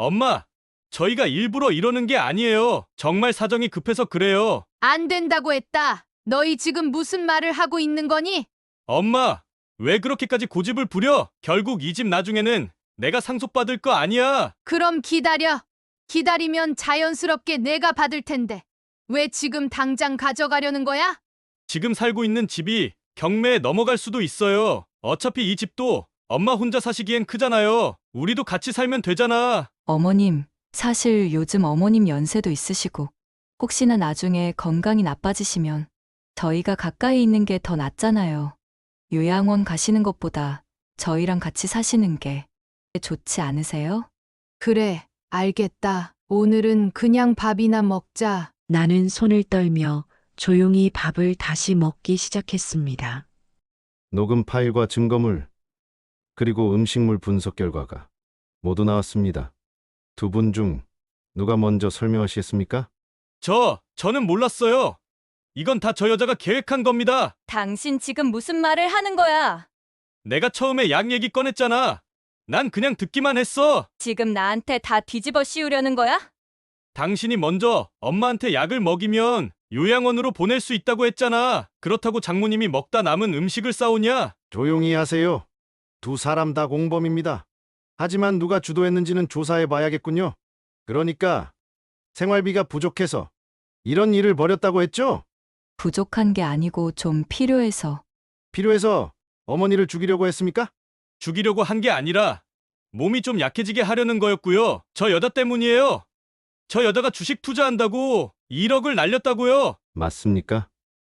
엄마, 저희가 일부러 이러는 게 아니에요. 정말 사정이 급해서 그래요. 안 된다고 했다. 너희 지금 무슨 말을 하고 있는 거니? 엄마, 왜 그렇게까지 고집을 부려? 결국 이 집 나중에는 내가 상속받을 거 아니야. 그럼 기다려. 기다리면 자연스럽게 내가 받을 텐데. 왜 지금 당장 가져가려는 거야? 지금 살고 있는 집이 경매에 넘어갈 수도 있어요. 어차피 이 집도 엄마 혼자 사시기엔 크잖아요. 우리도 같이 살면 되잖아. 어머님, 사실 요즘 어머님 연세도 있으시고 혹시나 나중에 건강이 나빠지시면 저희가 가까이 있는 게 더 낫잖아요. 요양원 가시는 것보다 저희랑 같이 사시는 게 좋지 않으세요? 그래, 알겠다. 오늘은 그냥 밥이나 먹자. 나는 손을 떨며 조용히 밥을 다시 먹기 시작했습니다. 녹음 파일과 증거물, 그리고 음식물 분석 결과가 모두 나왔습니다. 두 분 중 누가 먼저 설명하시겠습니까? 저는 몰랐어요. 이건 다 저 여자가 계획한 겁니다. 당신 지금 무슨 말을 하는 거야? 내가 처음에 약 얘기 꺼냈잖아. 난 그냥 듣기만 했어. 지금 나한테 다 뒤집어 씌우려는 거야? 당신이 먼저 엄마한테 약을 먹이면 요양원으로 보낼 수 있다고 했잖아. 그렇다고 장모님이 먹다 남은 음식을 싸오냐? 조용히 하세요. 두 사람 다 공범입니다. 하지만 누가 주도했는지는 조사해 봐야겠군요. 그러니까 생활비가 부족해서 이런 일을 벌였다고 했죠? 부족한 게 아니고 좀 필요해서. 필요해서 어머니를 죽이려고 했습니까? 죽이려고 한 게 아니라 몸이 좀 약해지게 하려는 거였고요. 저 여자 때문이에요. 저 여자가 주식 투자한다고 1억을 날렸다고요. 맞습니까?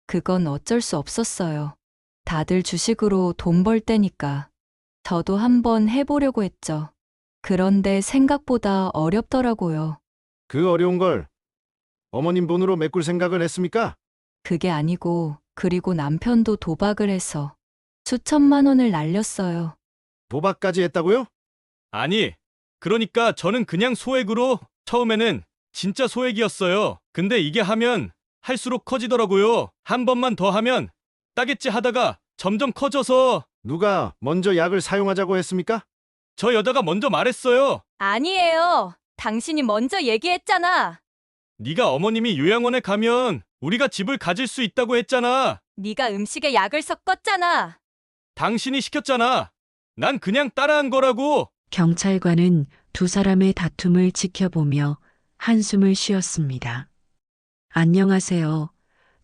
그건 어쩔 수 없었어요. 다들 주식으로 돈 벌 때니까. 저도 한번 해보려고 했죠. 그런데 생각보다 어렵더라고요. 그 어려운 걸 어머님 돈으로 메꿀 생각을 했습니까? 그게 아니고, 그리고 남편도 도박을 해서 수천만 원을 날렸어요. 도박까지 했다고요? 아니, 그러니까 저는 그냥 소액으로 처음에는 진짜 소액이었어요. 근데 이게 하면 할수록 커지더라고요. 한 번만 더 하면 따겠지 하다가 점점 커져서 누가 먼저 약을 사용하자고 했습니까? 저 여자가 먼저 말했어요. 아니에요. 당신이 먼저 얘기했잖아. 네가 어머님이 요양원에 가면 우리가 집을 가질 수 있다고 했잖아. 네가 음식에 약을 섞었잖아. 당신이 시켰잖아. 난 그냥 따라한 거라고. 경찰관은 두 사람의 다툼을 지켜보며 한숨을 쉬었습니다. 안녕하세요.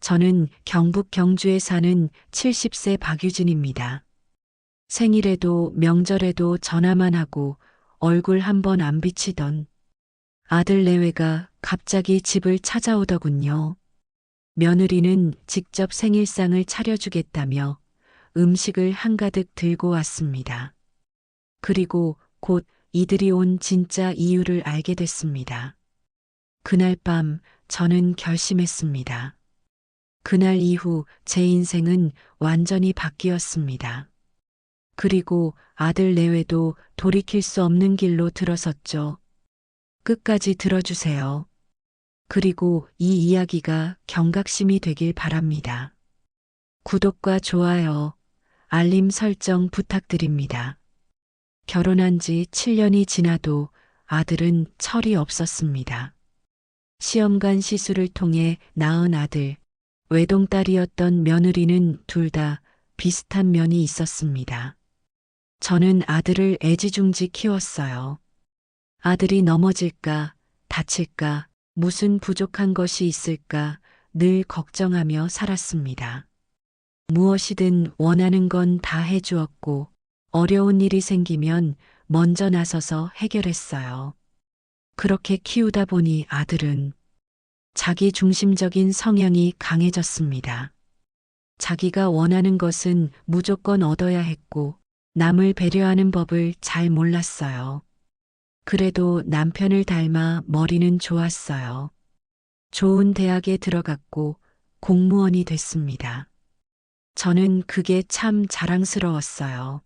저는 경북 경주에 사는 70세 박유진입니다. 생일에도 명절에도 전화만 하고 얼굴 한 번 안 비치던 아들 내외가 갑자기 집을 찾아오더군요. 며느리는 직접 생일상을 차려주겠다며 음식을 한가득 들고 왔습니다. 그리고 곧 이들이 온 진짜 이유를 알게 됐습니다. 그날 밤 저는 결심했습니다. 그날 이후 제 인생은 완전히 바뀌었습니다. 그리고 아들 내외도 돌이킬 수 없는 길로 들어섰죠. 끝까지 들어주세요. 그리고 이 이야기가 경각심이 되길 바랍니다. 구독과 좋아요, 알림 설정 부탁드립니다. 결혼한 지 7년이 지나도 아들은 철이 없었습니다. 시험관 시술을 통해 낳은 아들, 외동딸이었던 며느리는 둘 다 비슷한 면이 있었습니다. 저는 아들을 애지중지 키웠어요. 아들이 넘어질까, 다칠까, 무슨 부족한 것이 있을까 늘 걱정하며 살았습니다. 무엇이든 원하는 건 다 해주었고, 어려운 일이 생기면 먼저 나서서 해결했어요. 그렇게 키우다 보니 아들은 자기 중심적인 성향이 강해졌습니다. 자기가 원하는 것은 무조건 얻어야 했고, 남을 배려하는 법을 잘 몰랐어요. 그래도 남편을 닮아 머리는 좋았어요. 좋은 대학에 들어갔고 공무원이 됐습니다. 저는 그게 참 자랑스러웠어요.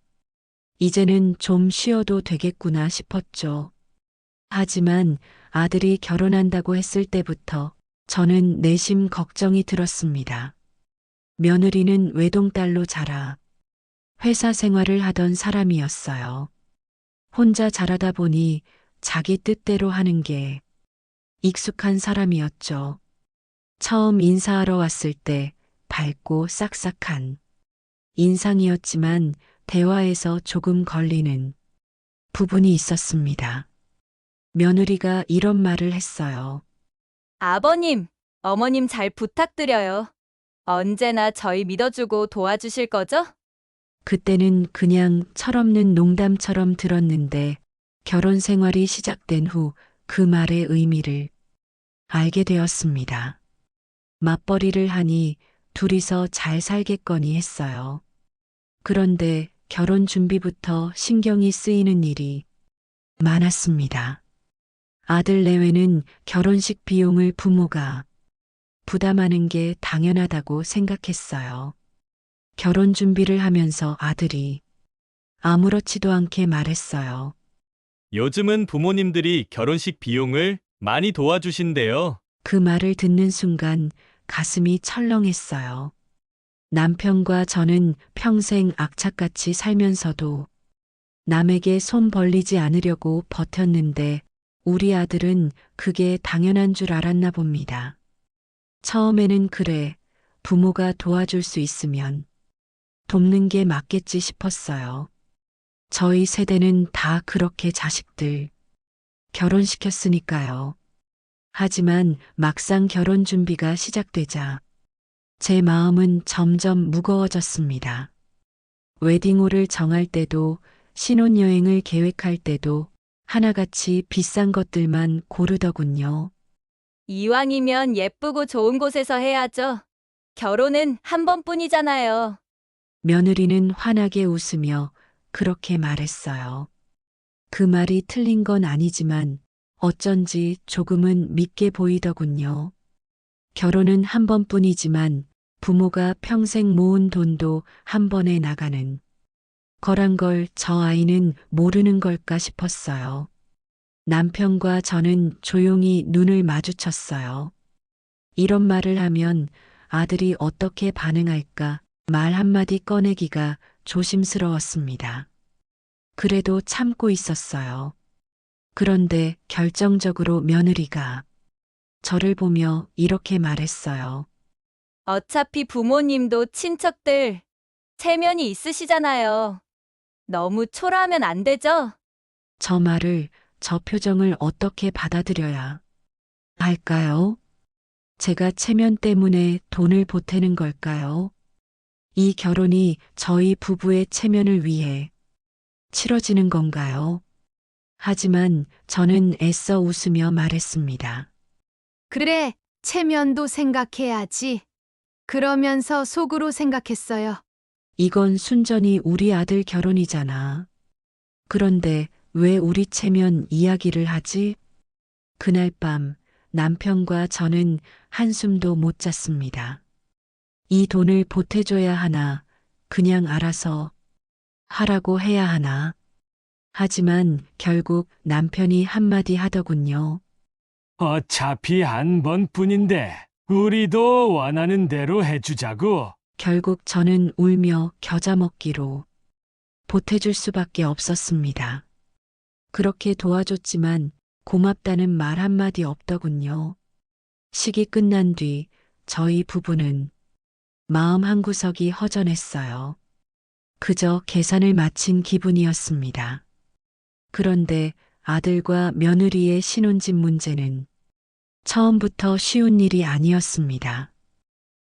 이제는 좀 쉬어도 되겠구나 싶었죠. 하지만 아들이 결혼한다고 했을 때부터 저는 내심 걱정이 들었습니다. 며느리는 외동딸로 자라 회사 생활을 하던 사람이었어요. 혼자 자라다 보니 자기 뜻대로 하는 게 익숙한 사람이었죠. 처음 인사하러 왔을 때 밝고 싹싹한 인상이었지만 대화에서 조금 걸리는 부분이 있었습니다. 며느리가 이런 말을 했어요. 아버님, 어머님 잘 부탁드려요. 언제나 저희 믿어주고 도와주실 거죠? 그때는 그냥 철없는 농담처럼 들었는데 결혼 생활이 시작된 후 그 말의 의미를 알게 되었습니다. 맞벌이를 하니 둘이서 잘 살겠거니 했어요. 그런데 결혼 준비부터 신경이 쓰이는 일이 많았습니다. 아들 내외는 결혼식 비용을 부모가 부담하는 게 당연하다고 생각했어요. 결혼 준비를 하면서 아들이 아무렇지도 않게 말했어요. 요즘은 부모님들이 결혼식 비용을 많이 도와주신대요. 그 말을 듣는 순간 가슴이 철렁했어요. 남편과 저는 평생 악착같이 살면서도 남에게 손 벌리지 않으려고 버텼는데 우리 아들은 그게 당연한 줄 알았나 봅니다. 처음에는 그래, 부모가 도와줄 수 있으면 돕는 게 맞겠지 싶었어요. 저희 세대는 다 그렇게 자식들 결혼시켰으니까요. 하지만 막상 결혼 준비가 시작되자 제 마음은 점점 무거워졌습니다. 웨딩홀을 정할 때도 신혼여행을 계획할 때도 하나같이 비싼 것들만 고르더군요. 이왕이면 예쁘고 좋은 곳에서 해야죠. 결혼은 한 번뿐이잖아요. 며느리는 환하게 웃으며 그렇게 말했어요. 그 말이 틀린 건 아니지만 어쩐지 조금은 믿게 보이더군요. 결혼은 한 번뿐이지만 부모가 평생 모은 돈도 한 번에 나가는 거란 걸 저 아이는 모르는 걸까 싶었어요. 남편과 저는 조용히 눈을 마주쳤어요. 이런 말을 하면 아들이 어떻게 반응할까 말 한마디 꺼내기가 조심스러웠습니다. 그래도 참고 있었어요. 그런데 결정적으로 며느리가 저를 보며 이렇게 말했어요. 어차피 부모님도 친척들 체면이 있으시잖아요. 너무 초라하면 안 되죠? 저 말을, 저 표정을 어떻게 받아들여야 할까요? 제가 체면 때문에 돈을 보태는 걸까요? 이 결혼이 저희 부부의 체면을 위해 치러지는 건가요? 하지만 저는 애써 웃으며 말했습니다. 그래, 체면도 생각해야지. 그러면서 속으로 생각했어요. 이건 순전히 우리 아들 결혼이잖아. 그런데 왜 우리 체면 이야기를 하지? 그날 밤 남편과 저는 한숨도 못 잤습니다. 이 돈을 보태줘야 하나, 그냥 알아서 하라고 해야 하나. 하지만 결국 남편이 한마디 하더군요. 어차피 한 번뿐인데 우리도 원하는 대로 해주자고. 결국 저는 울며 겨자 먹기로 보태줄 수밖에 없었습니다. 그렇게 도와줬지만 고맙다는 말 한마디 없더군요. 식이 끝난 뒤 저희 부부는 마음 한구석이 허전했어요. 그저 계산을 마친 기분이었습니다. 그런데 아들과 며느리의 신혼집 문제는 처음부터 쉬운 일이 아니었습니다.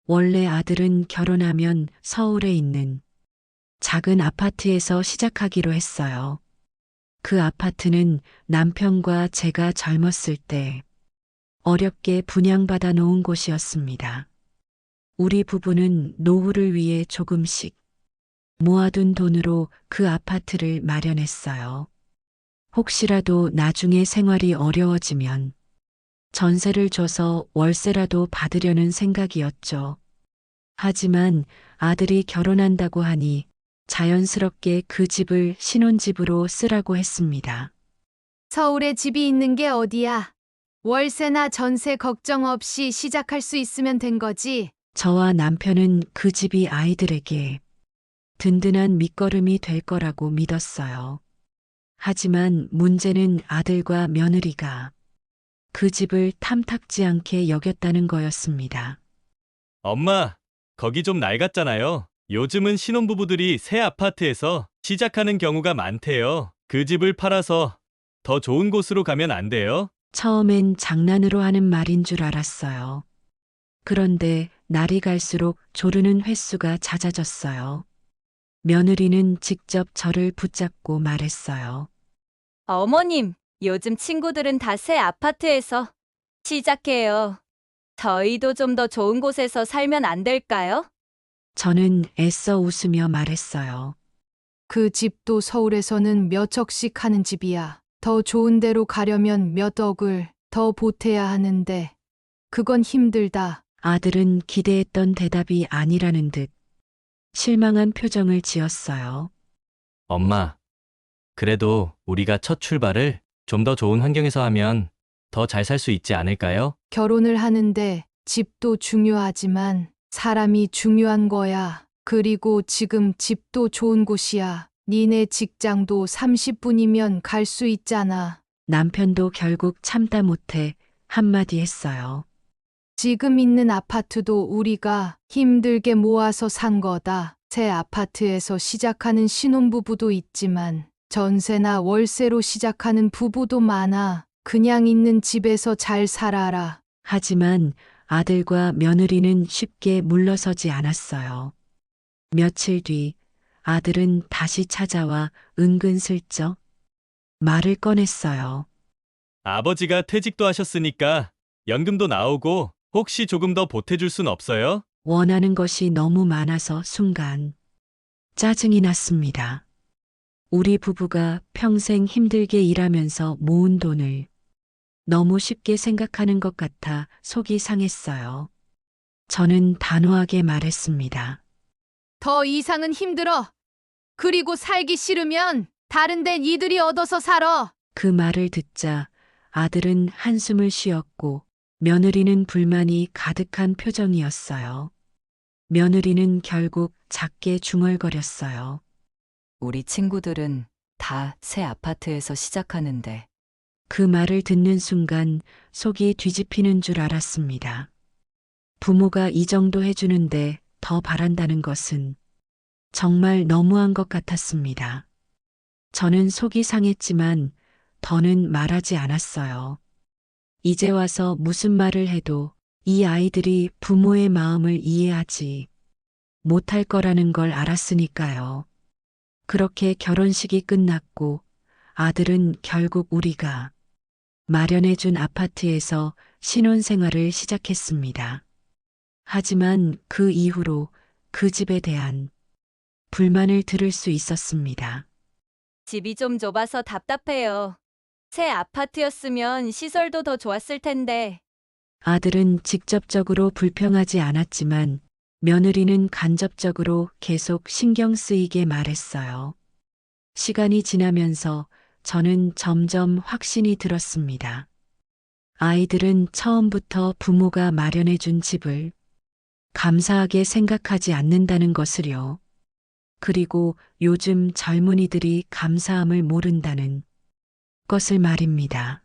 원래 아들은 결혼하면 서울에 있는 작은 아파트에서 시작하기로 했어요. 그 아파트는 남편과 제가 젊었을 때 어렵게 분양받아 놓은 곳이었습니다. 우리 부부는 노후를 위해 조금씩 모아둔 돈으로 그 아파트를 마련했어요. 혹시라도 나중에 생활이 어려워지면 전세를 줘서 월세라도 받으려는 생각이었죠. 하지만 아들이 결혼한다고 하니 자연스럽게 그 집을 신혼집으로 쓰라고 했습니다. 서울에 집이 있는 게 어디야? 월세나 전세 걱정 없이 시작할 수 있으면 된 거지. 저와 남편은 그 집이 아이들에게 든든한 밑거름이 될 거라고 믿었어요. 하지만 문제는 아들과 며느리가 그 집을 탐탁지 않게 여겼다는 거였습니다. 엄마, 거기 좀 낡았잖아요. 요즘은 신혼부부들이 새 아파트에서 시작하는 경우가 많대요. 그 집을 팔아서 더 좋은 곳으로 가면 안 돼요? 처음엔 장난으로 하는 말인 줄 알았어요. 그런데 날이 갈수록 조르는 횟수가 잦아졌어요. 며느리는 직접 저를 붙잡고 말했어요. 어머님, 요즘 친구들은 다 새 아파트에서 시작해요. 저희도 좀 더 좋은 곳에서 살면 안 될까요? 저는 애써 웃으며 말했어요. 그 집도 서울에서는 몇 억씩 하는 집이야. 더 좋은 데로 가려면 몇 억을 더 보태야 하는데 그건 힘들다. 아들은 기대했던 대답이 아니라는 듯 실망한 표정을 지었어요. 엄마, 그래도 우리가 첫 출발을 좀 더 좋은 환경에서 하면 더 잘 살 수 있지 않을까요? 결혼을 하는데 집도 중요하지만 사람이 중요한 거야. 그리고 지금 집도 좋은 곳이야. 니네 직장도 30분이면 갈 수 있잖아. 남편도 결국 참다 못해 한마디 했어요. 지금 있는 아파트도 우리가 힘들게 모아서 산 거다. 새 아파트에서 시작하는 신혼부부도 있지만 전세나 월세로 시작하는 부부도 많아. 그냥 있는 집에서 잘 살아라. 하지만 아들과 며느리는 쉽게 물러서지 않았어요. 며칠 뒤 아들은 다시 찾아와 은근슬쩍 말을 꺼냈어요. 아버지가 퇴직도 하셨으니까 연금도 나오고 혹시 조금 더 보태줄 순 없어요? 원하는 것이 너무 많아서 순간 짜증이 났습니다. 우리 부부가 평생 힘들게 일하면서 모은 돈을 너무 쉽게 생각하는 것 같아 속이 상했어요. 저는 단호하게 말했습니다. 더 이상은 힘들어. 그리고 살기 싫으면 다른 데 니들이 얻어서 살아. 그 말을 듣자 아들은 한숨을 쉬었고 며느리는 불만이 가득한 표정이었어요. 며느리는 결국 작게 중얼거렸어요. 우리 친구들은 다 새 아파트에서 시작하는데 그 말을 듣는 순간 속이 뒤집히는 줄 알았습니다. 부모가 이 정도 해주는데 더 바란다는 것은 정말 너무한 것 같았습니다. 저는 속이 상했지만 더는 말하지 않았어요. 이제 와서 무슨 말을 해도 이 아이들이 부모의 마음을 이해하지 못할 거라는 걸 알았으니까요. 그렇게 결혼식이 끝났고 아들은 결국 우리가 마련해준 아파트에서 신혼생활을 시작했습니다. 하지만 그 이후로 그 집에 대한 불만을 들을 수 있었습니다. 집이 좀 좁아서 답답해요. 새 아파트였으면 시설도 더 좋았을 텐데. 아들은 직접적으로 불평하지 않았지만 며느리는 간접적으로 계속 신경 쓰이게 말했어요. 시간이 지나면서 저는 점점 확신이 들었습니다. 아이들은 처음부터 부모가 마련해준 집을 감사하게 생각하지 않는다는 것을요. 그리고 요즘 젊은이들이 감사함을 모른다는 것을 말입니다.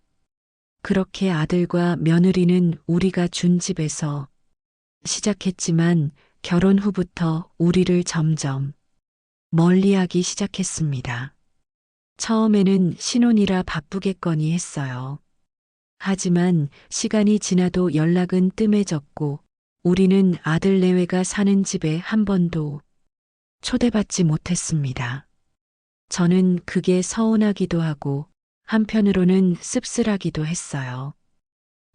그렇게 아들과 며느리는 우리가 준 집에서 시작했지만 결혼 후부터 우리를 점점 멀리하기 시작했습니다. 처음에는 신혼이라 바쁘겠거니 했어요. 하지만 시간이 지나도 연락은 뜸해졌고 우리는 아들 내외가 사는 집에 한 번도 초대받지 못했습니다. 저는 그게 서운하기도 하고 한편으로는 씁쓸하기도 했어요.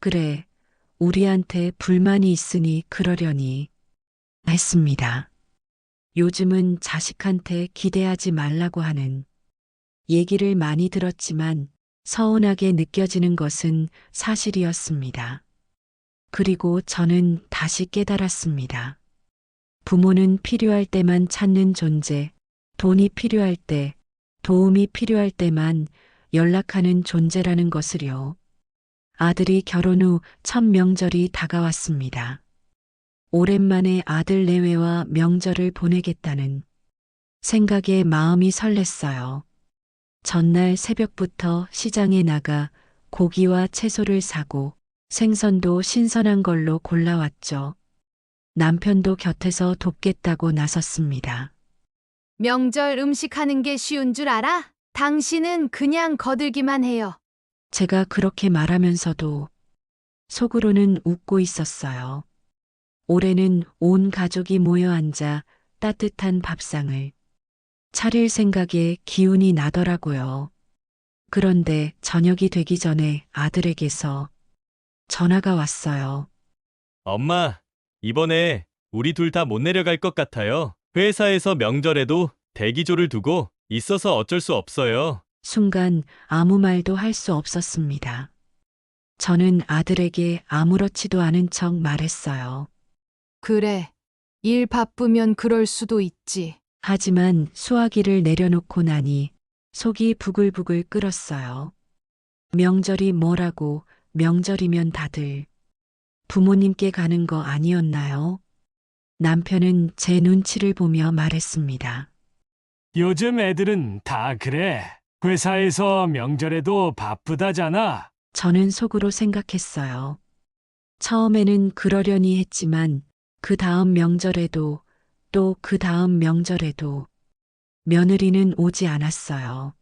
그래, 우리한테 불만이 있으니 그러려니 했습니다. 요즘은 자식한테 기대하지 말라고 하는 얘기를 많이 들었지만 서운하게 느껴지는 것은 사실이었습니다. 그리고 저는 다시 깨달았습니다. 부모는 필요할 때만 찾는 존재, 돈이 필요할 때, 도움이 필요할 때만 연락하는 존재라는 것을요. 아들이 결혼 후 첫 명절이 다가왔습니다. 오랜만에 아들 내외와 명절을 보내겠다는 생각에 마음이 설렜어요. 전날 새벽부터 시장에 나가 고기와 채소를 사고 생선도 신선한 걸로 골라왔죠. 남편도 곁에서 돕겠다고 나섰습니다. 명절 음식하는 게 쉬운 줄 알아? 당신은 그냥 거들기만 해요. 제가 그렇게 말하면서도 속으로는 웃고 있었어요. 올해는 온 가족이 모여 앉아 따뜻한 밥상을 차릴 생각에 기운이 나더라고요. 그런데 저녁이 되기 전에 아들에게서 전화가 왔어요. 엄마, 이번에 우리 둘 다 못 내려갈 것 같아요. 회사에서 명절에도 대기조를 두고 있어서 어쩔 수 없어요. 순간 아무 말도 할 수 없었습니다. 저는 아들에게 아무렇지도 않은 척 말했어요. 그래. 일 바쁘면 그럴 수도 있지. 하지만 수화기를 내려놓고 나니 속이 부글부글 끓었어요. 명절이 뭐라고 명절이면 다들 부모님께 가는 거 아니었나요? 남편은 제 눈치를 보며 말했습니다. 요즘 애들은 다 그래. 회사에서 명절에도 바쁘다잖아. 저는 속으로 생각했어요. 처음에는 그러려니 했지만 그 다음 명절에도 또 그 다음 명절에도 며느리는 오지 않았어요.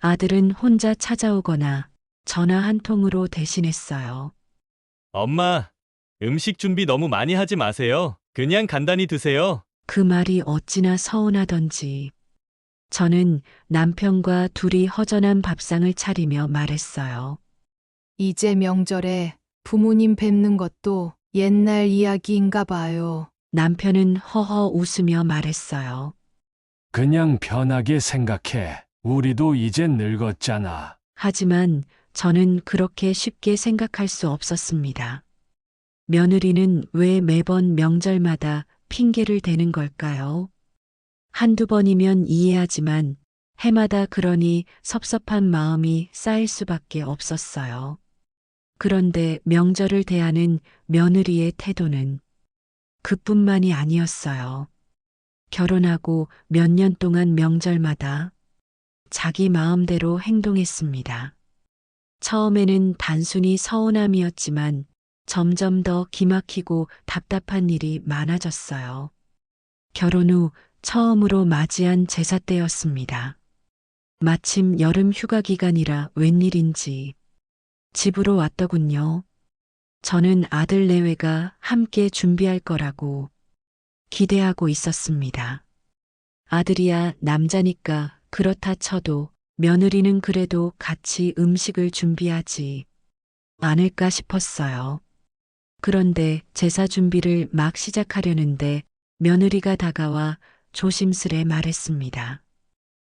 아들은 혼자 찾아오거나 전화 한 통으로 대신했어요. 엄마, 음식 준비 너무 많이 하지 마세요. 그냥 간단히 드세요. 그 말이 어찌나 서운하던지 저는 남편과 둘이 허전한 밥상을 차리며 말했어요. 이제 명절에 부모님 뵙는 것도 옛날 이야기인가 봐요. 남편은 허허 웃으며 말했어요. 그냥 편하게 생각해. 우리도 이제 늙었잖아. 하지만 저는 그렇게 쉽게 생각할 수 없었습니다. 며느리는 왜 매번 명절마다 핑계를 대는 걸까요? 한두 번이면 이해하지만 해마다 그러니 섭섭한 마음이 쌓일 수밖에 없었어요. 그런데 명절을 대하는 며느리의 태도는 그뿐만이 아니었어요. 결혼하고 몇 년 동안 명절마다 자기 마음대로 행동했습니다. 처음에는 단순히 서운함이었지만 점점 더 기막히고 답답한 일이 많아졌어요. 결혼 후 처음으로 맞이한 제사 때였습니다. 마침 여름 휴가 기간이라 웬일인지 집으로 왔더군요. 저는 아들 내외가 함께 준비할 거라고 기대하고 있었습니다. 아들이야 남자니까 그렇다 쳐도 며느리는 그래도 같이 음식을 준비하지 않을까 싶었어요. 그런데 제사 준비를 막 시작하려는데 며느리가 다가와 조심스레 말했습니다.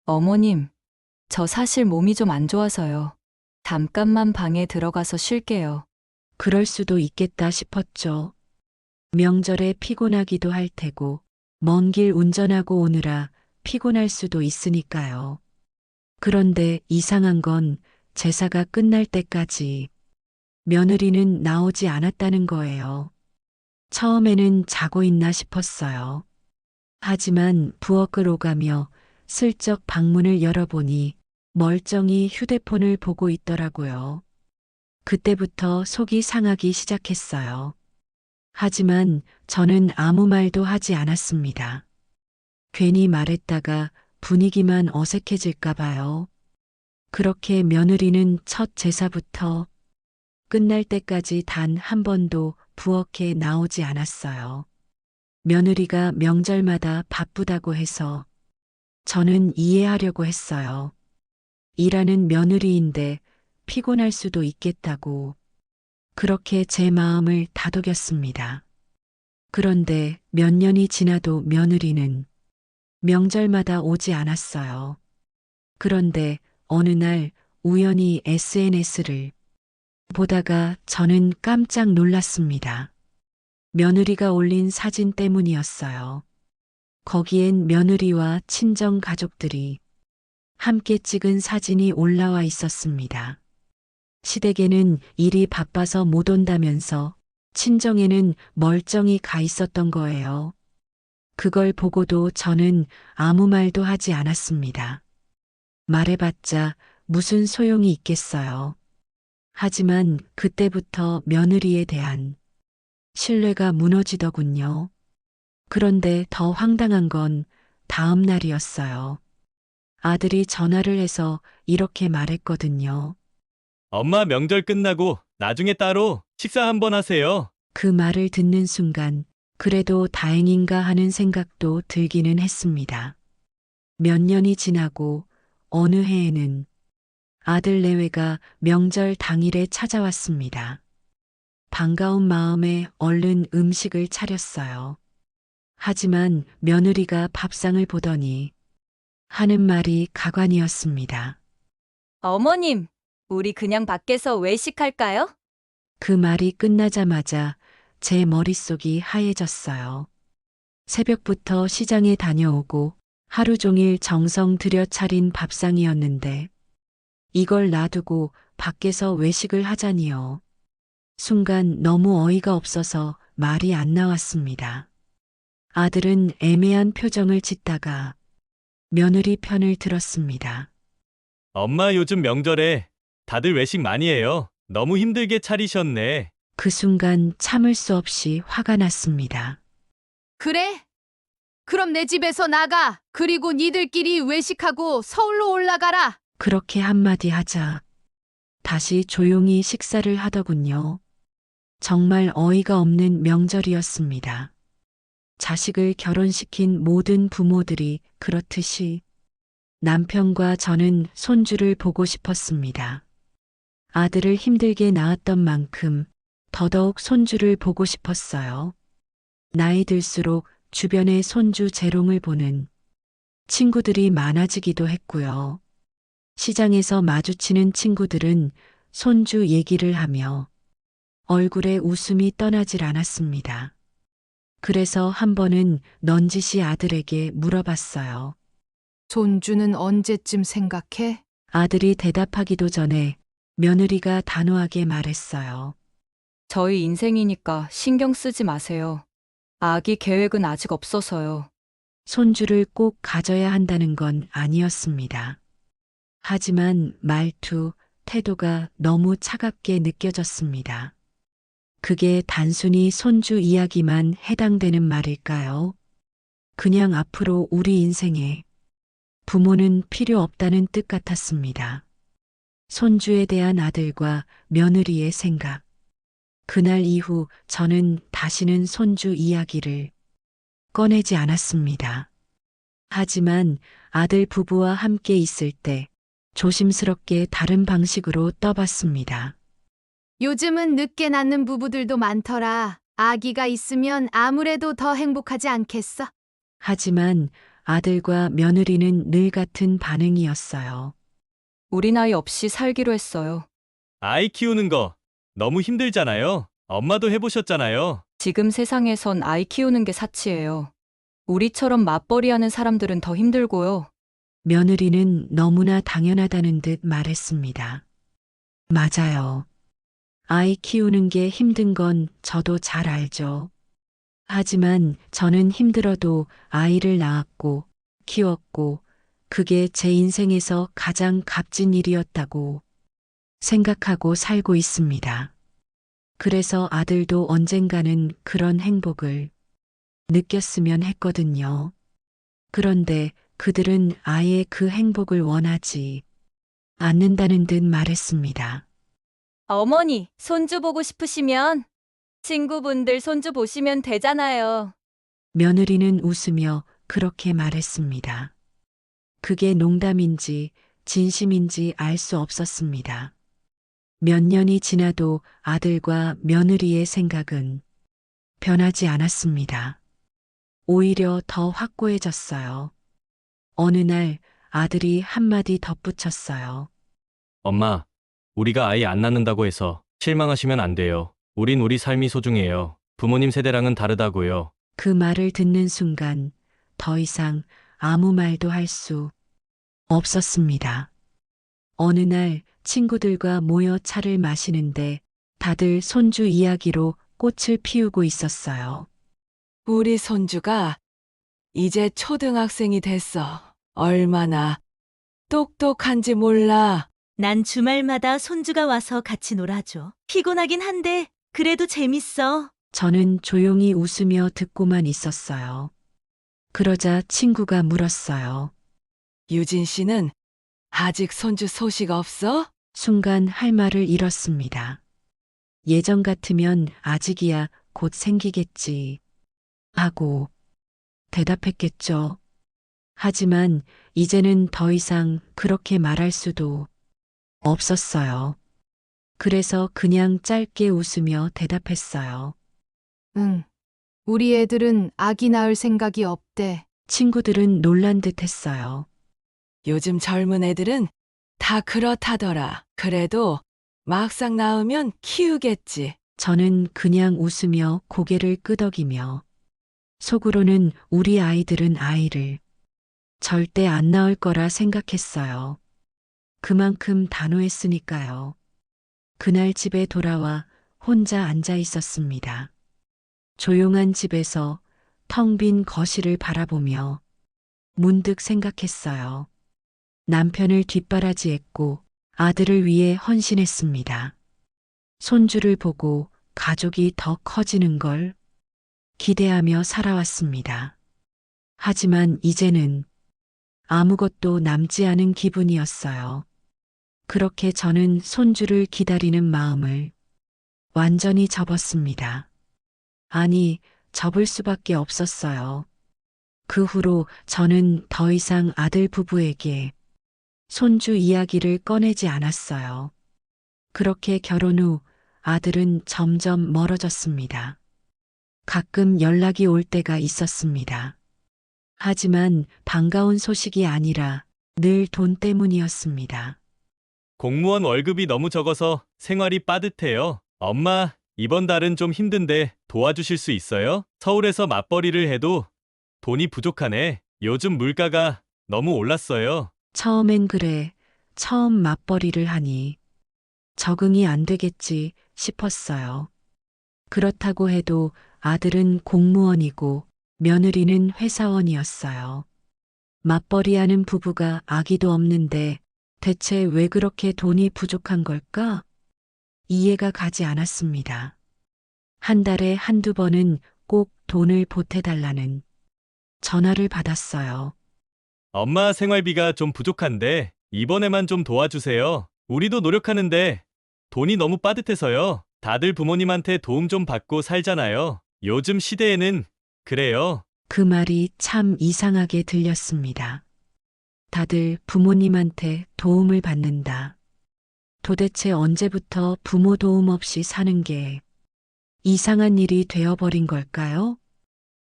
어머님, 저 사실 몸이 좀 안 좋아서요. 잠깐만 방에 들어가서 쉴게요. 그럴 수도 있겠다 싶었죠. 명절에 피곤하기도 할 테고 먼 길 운전하고 오느라 피곤할 수도 있으니까요. 그런데 이상한 건 제사가 끝날 때까지 며느리는 나오지 않았다는 거예요. 처음에는 자고 있나 싶었어요. 하지만 부엌을 오가며 슬쩍 방문을 열어보니 멀쩡히 휴대폰을 보고 있더라고요. 그때부터 속이 상하기 시작했어요. 하지만 저는 아무 말도 하지 않았습니다. 괜히 말했다가 분위기만 어색해질까 봐요. 그렇게 며느리는 첫 제사부터 끝날 때까지 단 한 번도 부엌에 나오지 않았어요. 며느리가 명절마다 바쁘다고 해서 저는 이해하려고 했어요. 일하는 며느리인데 피곤할 수도 있겠다고 그렇게 제 마음을 다독였습니다. 그런데 몇 년이 지나도 며느리는 명절마다 오지 않았어요. 그런데 어느 날 우연히 SNS를 보다가 저는 깜짝 놀랐습니다. 며느리가 올린 사진 때문이었어요. 거기엔 며느리와 친정 가족들이 함께 찍은 사진이 올라와 있었습니다. 시댁에는 일이 바빠서 못 온다면서 친정에는 멀쩡히 가 있었던 거예요. 그걸 보고도 저는 아무 말도 하지 않았습니다. 말해봤자 무슨 소용이 있겠어요. 하지만 그때부터 며느리에 대한 신뢰가 무너지더군요. 그런데 더 황당한 건 다음 날이었어요. 아들이 전화를 해서 이렇게 말했거든요. 엄마 명절 끝나고 나중에 따로 식사 한번 하세요. 그 말을 듣는 순간 그래도 다행인가 하는 생각도 들기는 했습니다. 몇 년이 지나고 어느 해에는 아들 내외가 명절 당일에 찾아왔습니다. 반가운 마음에 얼른 음식을 차렸어요. 하지만 며느리가 밥상을 보더니 하는 말이 가관이었습니다. 어머님, 우리 그냥 밖에서 외식할까요? 그 말이 끝나자마자 제 머릿속이 하얘졌어요. 새벽부터 시장에 다녀오고 하루 종일 정성 들여 차린 밥상이었는데 이걸 놔두고 밖에서 외식을 하자니요. 순간 너무 어이가 없어서 말이 안 나왔습니다. 아들은 애매한 표정을 짓다가 며느리 편을 들었습니다. 엄마 요즘 명절에 다들 외식 많이 해요. 너무 힘들게 차리셨네. 그 순간 참을 수 없이 화가 났습니다. 그래? 그럼 내 집에서 나가. 그리고 니들끼리 외식하고 서울로 올라가라. 그렇게 한마디 하자 다시 조용히 식사를 하더군요. 정말 어이가 없는 명절이었습니다. 자식을 결혼시킨 모든 부모들이 그렇듯이 남편과 저는 손주를 보고 싶었습니다. 아들을 힘들게 낳았던 만큼 더더욱 손주를 보고 싶었어요. 나이 들수록 주변에 손주 재롱을 보는 친구들이 많아지기도 했고요. 시장에서 마주치는 친구들은 손주 얘기를 하며 얼굴에 웃음이 떠나질 않았습니다. 그래서 한 번은 넌지시 아들에게 물어봤어요. 손주는 언제쯤 생각해? 아들이 대답하기도 전에 며느리가 단호하게 말했어요. 저희 인생이니까 신경 쓰지 마세요. 아기 계획은 아직 없어서요. 손주를 꼭 가져야 한다는 건 아니었습니다. 하지만 말투, 태도가 너무 차갑게 느껴졌습니다. 그게 단순히 손주 이야기만 해당되는 말일까요? 그냥 앞으로 우리 인생에 부모는 필요 없다는 뜻 같았습니다. 손주에 대한 아들과 며느리의 생각. 그날 이후 저는 다시는 손주 이야기를 꺼내지 않았습니다. 하지만 아들 부부와 함께 있을 때 조심스럽게 다른 방식으로 떠봤습니다. 요즘은 늦게 낳는 부부들도 많더라. 아기가 있으면 아무래도 더 행복하지 않겠어? 하지만 아들과 며느리는 늘 같은 반응이었어요. 우리 나이 없이 살기로 했어요. 아이 키우는 거 너무 힘들잖아요. 엄마도 해보셨잖아요. 지금 세상에선 아이 키우는 게 사치예요. 우리처럼 맞벌이 하는 사람들은 더 힘들고요. 며느리는 너무나 당연하다는 듯 말했습니다. 맞아요. 아이 키우는 게 힘든 건 저도 잘 알죠. 하지만 저는 힘들어도 아이를 낳았고 키웠고 그게 제 인생에서 가장 값진 일이었다고 생각하고 살고 있습니다. 그래서 아들도 언젠가는 그런 행복을 느꼈으면 했거든요. 그런데 그들은 아예 그 행복을 원하지 않는다는 듯 말했습니다. 어머니, 손주 보고 싶으시면 친구분들 손주 보시면 되잖아요. 며느리는 웃으며 그렇게 말했습니다. 그게 농담인지 진심인지 알 수 없었습니다. 몇 년이 지나도 아들과 며느리의 생각은 변하지 않았습니다. 오히려 더 확고해졌어요. 어느 날 아들이 한마디 덧붙였어요. 엄마, 우리가 아이 안 낳는다고 해서 실망하시면 안 돼요. 우린 우리 삶이 소중해요. 부모님 세대랑은 다르다고요. 그 말을 듣는 순간 더 이상 아무 말도 할 수 없었습니다. 어느 날 친구들과 모여 차를 마시는데 다들 손주 이야기로 꽃을 피우고 있었어요. 우리 손주가 이제 초등학생이 됐어. 얼마나 똑똑한지 몰라. 난 주말마다 손주가 와서 같이 놀아줘. 피곤하긴 한데 그래도 재밌어. 저는 조용히 웃으며 듣고만 있었어요. 그러자 친구가 물었어요. 유진 씨는 아직 손주 소식 없어? 순간 할 말을 잃었습니다. 예전 같으면 아직이야 곧 생기겠지 하고 대답했겠죠. 하지만 이제는 더 이상 그렇게 말할 수도 없었어요. 그래서 그냥 짧게 웃으며 대답했어요. 응. 우리 애들은 아기 낳을 생각이 없대. 친구들은 놀란 듯 했어요. 요즘 젊은 애들은 다 그렇다더라. 그래도 막상 낳으면 키우겠지. 저는 그냥 웃으며 고개를 끄덕이며 속으로는 우리 아이들은 아이를 절대 안 낳을 거라 생각했어요. 그만큼 단호했으니까요. 그날 집에 돌아와 혼자 앉아 있었습니다. 조용한 집에서 텅 빈 거실을 바라보며 문득 생각했어요. 남편을 뒷바라지했고 아들을 위해 헌신했습니다. 손주를 보고 가족이 더 커지는 걸 기대하며 살아왔습니다. 하지만 이제는 아무것도 남지 않은 기분이었어요. 그렇게 저는 손주를 기다리는 마음을 완전히 접었습니다. 아니, 접을 수밖에 없었어요. 그 후로 저는 더 이상 아들 부부에게 손주 이야기를 꺼내지 않았어요. 그렇게 결혼 후 아들은 점점 멀어졌습니다. 가끔 연락이 올 때가 있었습니다. 하지만 반가운 소식이 아니라 늘 돈 때문이었습니다. 공무원 월급이 너무 적어서 생활이 빠듯해요. 엄마, 이번 달은 좀 힘든데 도와주실 수 있어요? 서울에서 맞벌이를 해도 돈이 부족하네. 요즘 물가가 너무 올랐어요. 처음엔 그래, 처음 맞벌이를 하니 적응이 안 되겠지 싶었어요. 그렇다고 해도 아들은 공무원이고 며느리는 회사원이었어요. 맞벌이하는 부부가 아기도 없는데 대체 왜 그렇게 돈이 부족한 걸까? 이해가 가지 않았습니다. 한 달에 한두 번은 꼭 돈을 보태달라는 전화를 받았어요. 엄마 생활비가 좀 부족한데 이번에만 좀 도와주세요. 우리도 노력하는데 돈이 너무 빠듯해서요. 다들 부모님한테 도움 좀 받고 살잖아요. 요즘 시대에는 그래요. 그 말이 참 이상하게 들렸습니다. 다들 부모님한테 도움을 받는다. 도대체 언제부터 부모 도움 없이 사는 게 이상한 일이 되어버린 걸까요?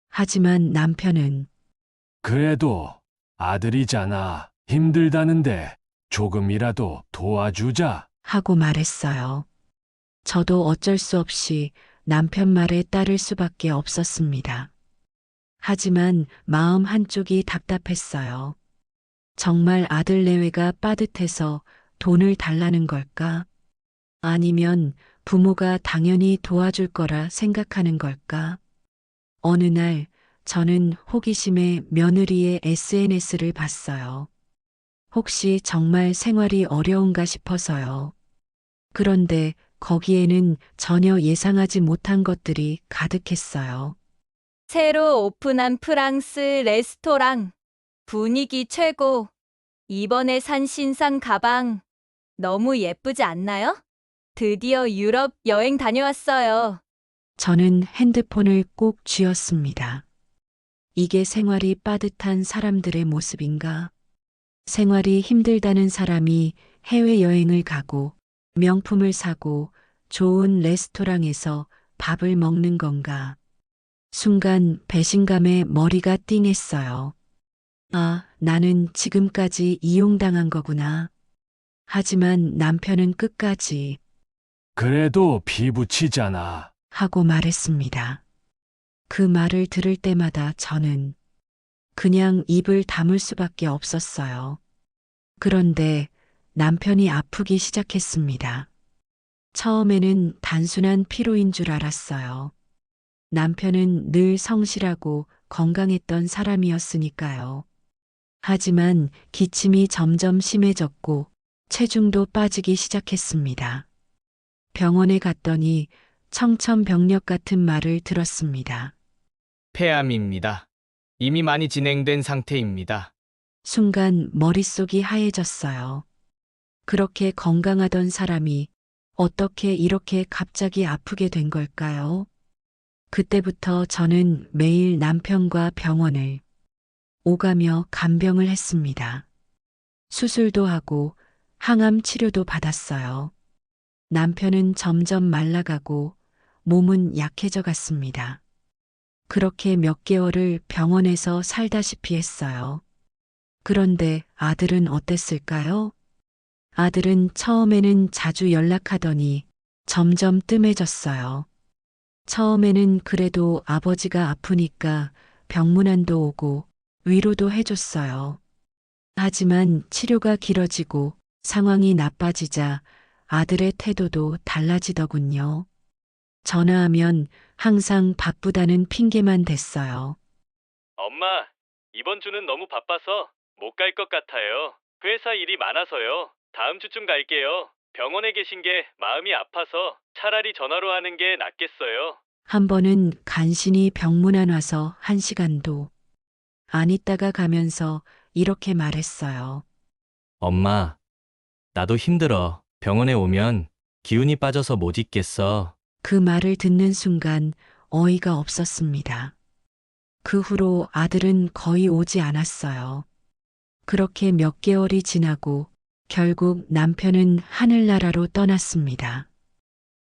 하지만 남편은 그래도 아들이잖아. 힘들다는데 조금이라도 도와주자. 하고 말했어요. 저도 어쩔 수 없이 남편 말에 따를 수밖에 없었습니다. 하지만 마음 한쪽이 답답했어요. 정말 아들 내외가 빠듯해서 돈을 달라는 걸까? 아니면 부모가 당연히 도와줄 거라 생각하는 걸까? 어느 날 저는 호기심에 며느리의 SNS를 봤어요. 혹시 정말 생활이 어려운가 싶어서요. 그런데 거기에는 전혀 예상하지 못한 것들이 가득했어요. 새로 오픈한 프랑스 레스토랑. 분위기 최고. 이번에 산 신상 가방. 너무 예쁘지 않나요? 드디어 유럽 여행 다녀왔어요. 저는 핸드폰을 꼭 쥐었습니다. 이게 생활이 빠듯한 사람들의 모습인가? 생활이 힘들다는 사람이 해외여행을 가고 명품을 사고 좋은 레스토랑에서 밥을 먹는 건가? 순간 배신감에 머리가 띵했어요. 아, 나는 지금까지 이용당한 거구나. 하지만 남편은 끝까지 그래도 피부치잖아. 하고 말했습니다. 그 말을 들을 때마다 저는 그냥 입을 다물 수밖에 없었어요. 그런데 남편이 아프기 시작했습니다. 처음에는 단순한 피로인 줄 알았어요. 남편은 늘 성실하고 건강했던 사람이었으니까요. 하지만 기침이 점점 심해졌고 체중도 빠지기 시작했습니다. 병원에 갔더니 청천벽력 같은 말을 들었습니다. 폐암입니다. 이미 많이 진행된 상태입니다. 순간 머릿속이 하얘졌어요. 그렇게 건강하던 사람이 어떻게 이렇게 갑자기 아프게 된 걸까요? 그때부터 저는 매일 남편과 병원을 오가며 간병을 했습니다. 수술도 하고 항암 치료도 받았어요. 남편은 점점 말라가고 몸은 약해져 갔습니다. 그렇게 몇 개월을 병원에서 살다시피 했어요. 그런데 아들은 어땠을까요? 아들은 처음에는 자주 연락하더니 점점 뜸해졌어요. 처음에는 그래도 아버지가 아프니까 병문안도 오고 위로도 해줬어요. 하지만 치료가 길어지고 상황이 나빠지자 아들의 태도도 달라지더군요. 전화하면 항상 바쁘다는 핑계만 댔어요. 엄마, 이번 주는 너무 바빠서 못 갈 것 같아요. 회사 일이 많아서요. 다음 주쯤 갈게요. 병원에 계신 게 마음이 아파서 차라리 전화로 하는 게 낫겠어요. 한 번은 간신히 병문안 와서 1시간도 안 있다가 가면서 이렇게 말했어요. 엄마, 나도 힘들어. 병원에 오면 기운이 빠져서 못 있겠어. 그 말을 듣는 순간 어이가 없었습니다. 그 후로 아들은 거의 오지 않았어요. 그렇게 몇 개월이 지나고 결국 남편은 하늘나라로 떠났습니다.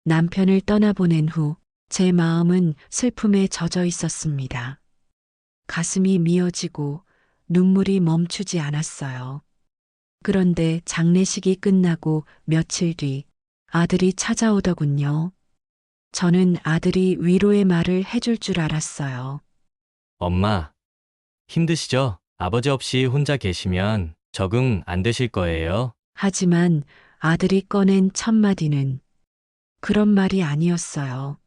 남편을 떠나보낸 후 제 마음은 슬픔에 젖어 있었습니다. 가슴이 미어지고 눈물이 멈추지 않았어요. 그런데 장례식이 끝나고 며칠 뒤 아들이 찾아오더군요. 저는 아들이 위로의 말을 해줄 줄 알았어요. 엄마, 힘드시죠? 아버지 없이 혼자 계시면 적응 안 되실 거예요. 하지만 아들이 꺼낸 첫마디는 그런 말이 아니었어요.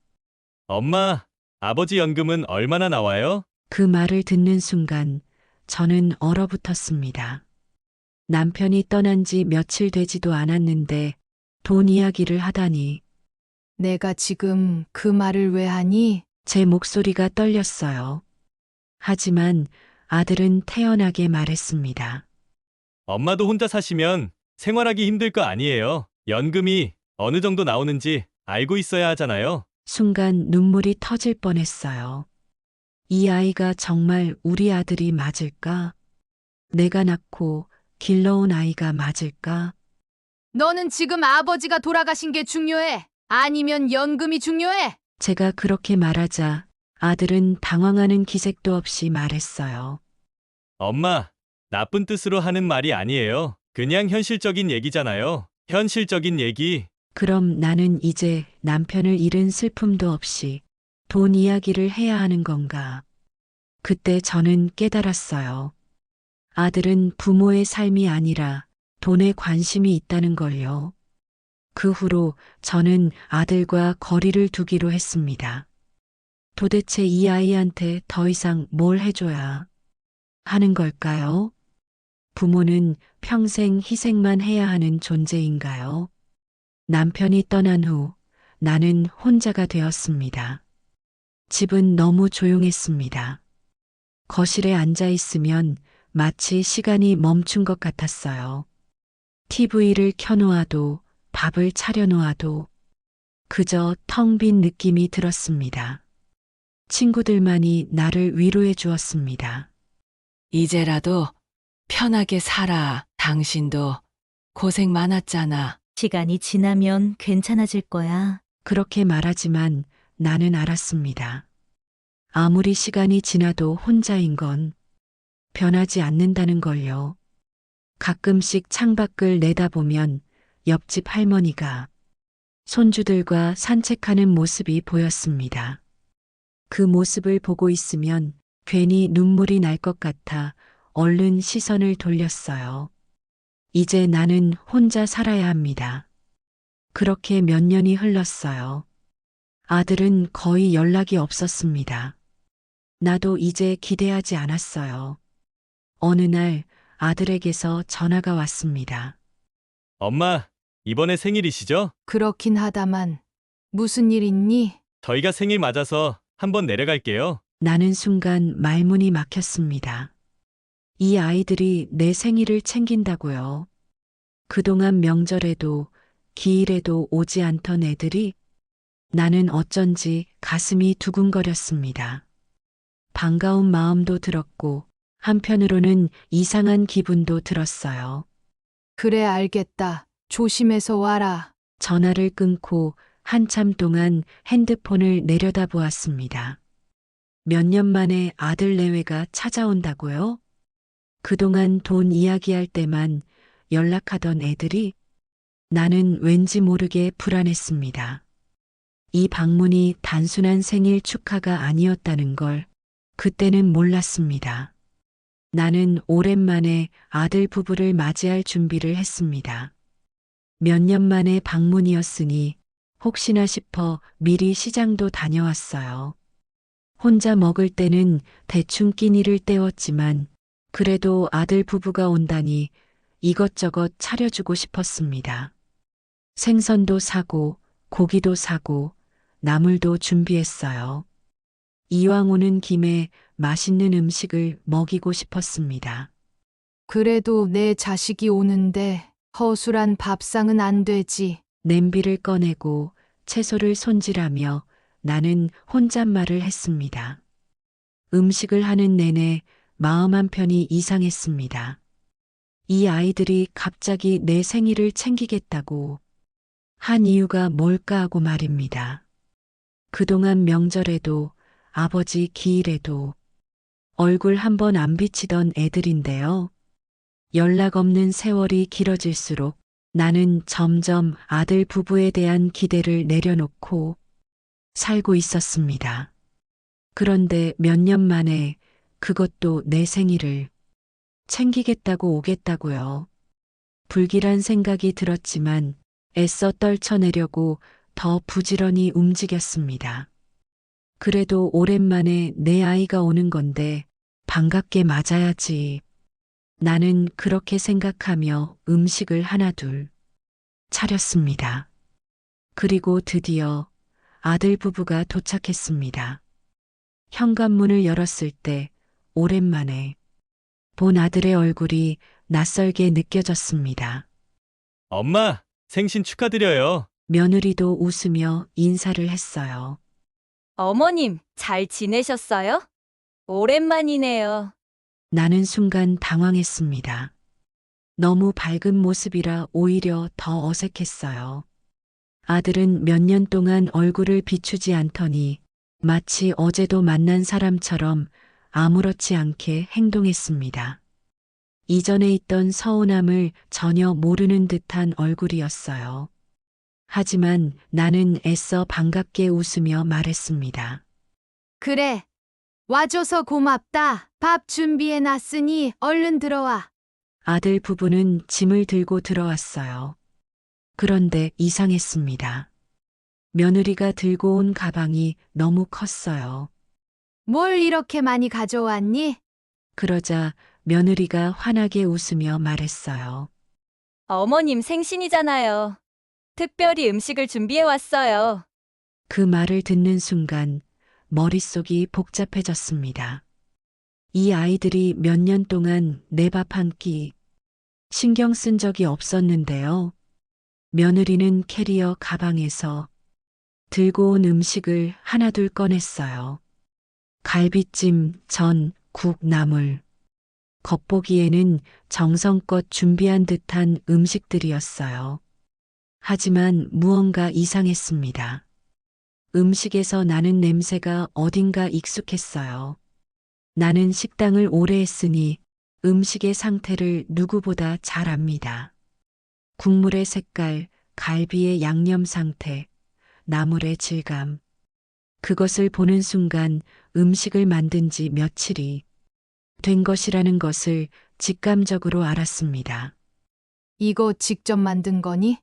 엄마, 아버지 연금은 얼마나 나와요? 그 말을 듣는 순간 저는 얼어붙었습니다. 남편이 떠난 지 며칠 되지도 않았는데 돈 이야기를 하다니 내가 지금 그 말을 왜 하니? 제 목소리가 떨렸어요. 하지만 아들은 태연하게 말했습니다. 엄마도 혼자 사시면 생활하기 힘들 거 아니에요. 연금이 어느 정도 나오는지 알고 있어야 하잖아요. 순간 눈물이 터질 뻔했어요. 이 아이가 정말 우리 아들이 맞을까? 내가 낳고 길러온 아이가 맞을까? 너는 지금 아버지가 돌아가신 게 중요해? 아니면 연금이 중요해? 제가 그렇게 말하자 아들은 당황하는 기색도 없이 말했어요. 엄마, 나쁜 뜻으로 하는 말이 아니에요. 그냥 현실적인 얘기잖아요. 현실적인 얘기. 그럼 나는 이제 남편을 잃은 슬픔도 없이 돈 이야기를 해야 하는 건가? 그때 저는 깨달았어요. 아들은 부모의 삶이 아니라 돈에 관심이 있다는 걸요. 그 후로 저는 아들과 거리를 두기로 했습니다. 도대체 이 아이한테 더 이상 뭘 해줘야 하는 걸까요? 부모는 평생 희생만 해야 하는 존재인가요? 남편이 떠난 후 나는 혼자가 되었습니다. 집은 너무 조용했습니다. 거실에 앉아 있으면 마치 시간이 멈춘 것 같았어요. TV를 켜놓아도 밥을 차려놓아도 그저 텅 빈 느낌이 들었습니다. 친구들만이 나를 위로해 주었습니다. 이제라도 편하게 살아. 당신도 고생 많았잖아. 시간이 지나면 괜찮아질 거야. 그렇게 말하지만 나는 알았습니다. 아무리 시간이 지나도 혼자인 건 변하지 않는다는 걸요. 가끔씩 창밖을 내다보면 옆집 할머니가 손주들과 산책하는 모습이 보였습니다. 그 모습을 보고 있으면 괜히 눈물이 날 것 같아 얼른 시선을 돌렸어요. 이제 나는 혼자 살아야 합니다. 그렇게 몇 년이 흘렀어요. 아들은 거의 연락이 없었습니다. 나도 이제 기대하지 않았어요. 어느 날 아들에게서 전화가 왔습니다. 엄마, 이번에 생일이시죠? 그렇긴 하다만 무슨 일 있니? 저희가 생일 맞아서 한번 내려갈게요. 나는 순간 말문이 막혔습니다. 이 아이들이 내 생일을 챙긴다고요. 그동안 명절에도 기일에도 오지 않던 애들이 나는 어쩐지 가슴이 두근거렸습니다. 반가운 마음도 들었고 한편으로는 이상한 기분도 들었어요. 그래 알겠다. 조심해서 와라. 전화를 끊고 한참 동안 핸드폰을 내려다보았습니다. 몇 년 만에 아들 내외가 찾아온다고요? 그동안 돈 이야기할 때만 연락하던 애들이 나는 왠지 모르게 불안했습니다. 이 방문이 단순한 생일 축하가 아니었다는 걸 그때는 몰랐습니다. 나는 오랜만에 아들 부부를 맞이할 준비를 했습니다. 몇 년 만에 방문이었으니 혹시나 싶어 미리 시장도 다녀왔어요. 혼자 먹을 때는 대충 끼니를 때웠지만 그래도 아들 부부가 온다니 이것저것 차려주고 싶었습니다. 생선도 사고 고기도 사고 나물도 준비했어요. 이왕 오는 김에 맛있는 음식을 먹이고 싶었습니다. 그래도 내 자식이 오는데 허술한 밥상은 안 되지. 냄비를 꺼내고 채소를 손질하며 나는 혼잣말을 했습니다. 음식을 하는 내내 마음 한편이 이상했습니다. 이 아이들이 갑자기 내 생일을 챙기겠다고 한 이유가 뭘까 하고 말입니다. 그동안 명절에도 아버지 기일에도 얼굴 한번 안 비치던 애들인데요. 연락 없는 세월이 길어질수록 나는 점점 아들 부부에 대한 기대를 내려놓고 살고 있었습니다. 그런데 몇 년 만에 그것도 내 생일을 챙기겠다고 오겠다고요. 불길한 생각이 들었지만 애써 떨쳐내려고 더 부지런히 움직였습니다. 그래도 오랜만에 내 아이가 오는 건데 반갑게 맞아야지. 나는 그렇게 생각하며 음식을 하나둘 차렸습니다. 그리고 드디어 아들 부부가 도착했습니다. 현관문을 열었을 때 오랜만에 본 아들의 얼굴이 낯설게 느껴졌습니다. 엄마, 생신 축하드려요. 며느리도 웃으며 인사를 했어요. 어머님, 잘 지내셨어요? 오랜만이네요. 나는 순간 당황했습니다. 너무 밝은 모습이라 오히려 더 어색했어요. 아들은 몇 년 동안 얼굴을 비추지 않더니 마치 어제도 만난 사람처럼 아무렇지 않게 행동했습니다. 이전에 있던 서운함을 전혀 모르는 듯한 얼굴이었어요. 하지만 나는 애써 반갑게 웃으며 말했습니다. 그래. 와줘서 고맙다. 밥 준비해 놨으니 얼른 들어와. 아들 부부는 짐을 들고 들어왔어요. 그런데 이상했습니다. 며느리가 들고 온 가방이 너무 컸어요. 뭘 이렇게 많이 가져왔니? 그러자 며느리가 환하게 웃으며 말했어요. 어머님 생신이잖아요. 특별히 음식을 준비해 왔어요. 그 말을 듣는 순간 머릿속이 복잡해졌습니다. 이 아이들이 몇 년 동안 내 밥 한 끼 신경 쓴 적이 없었는데요. 며느리는 캐리어 가방에서 들고 온 음식을 하나둘 꺼냈어요. 갈비찜, 전, 국, 나물. 겉보기에는 정성껏 준비한 듯한 음식들이었어요. 하지만 무언가 이상했습니다. 음식에서 나는 냄새가 어딘가 익숙했어요. 나는 식당을 오래 했으니 음식의 상태를 누구보다 잘 압니다. 국물의 색깔, 갈비의 양념 상태, 나물의 질감. 그것을 보는 순간 음식을 만든 지 며칠이 된 것이라는 것을 직감적으로 알았습니다. 이거 직접 만든 거니?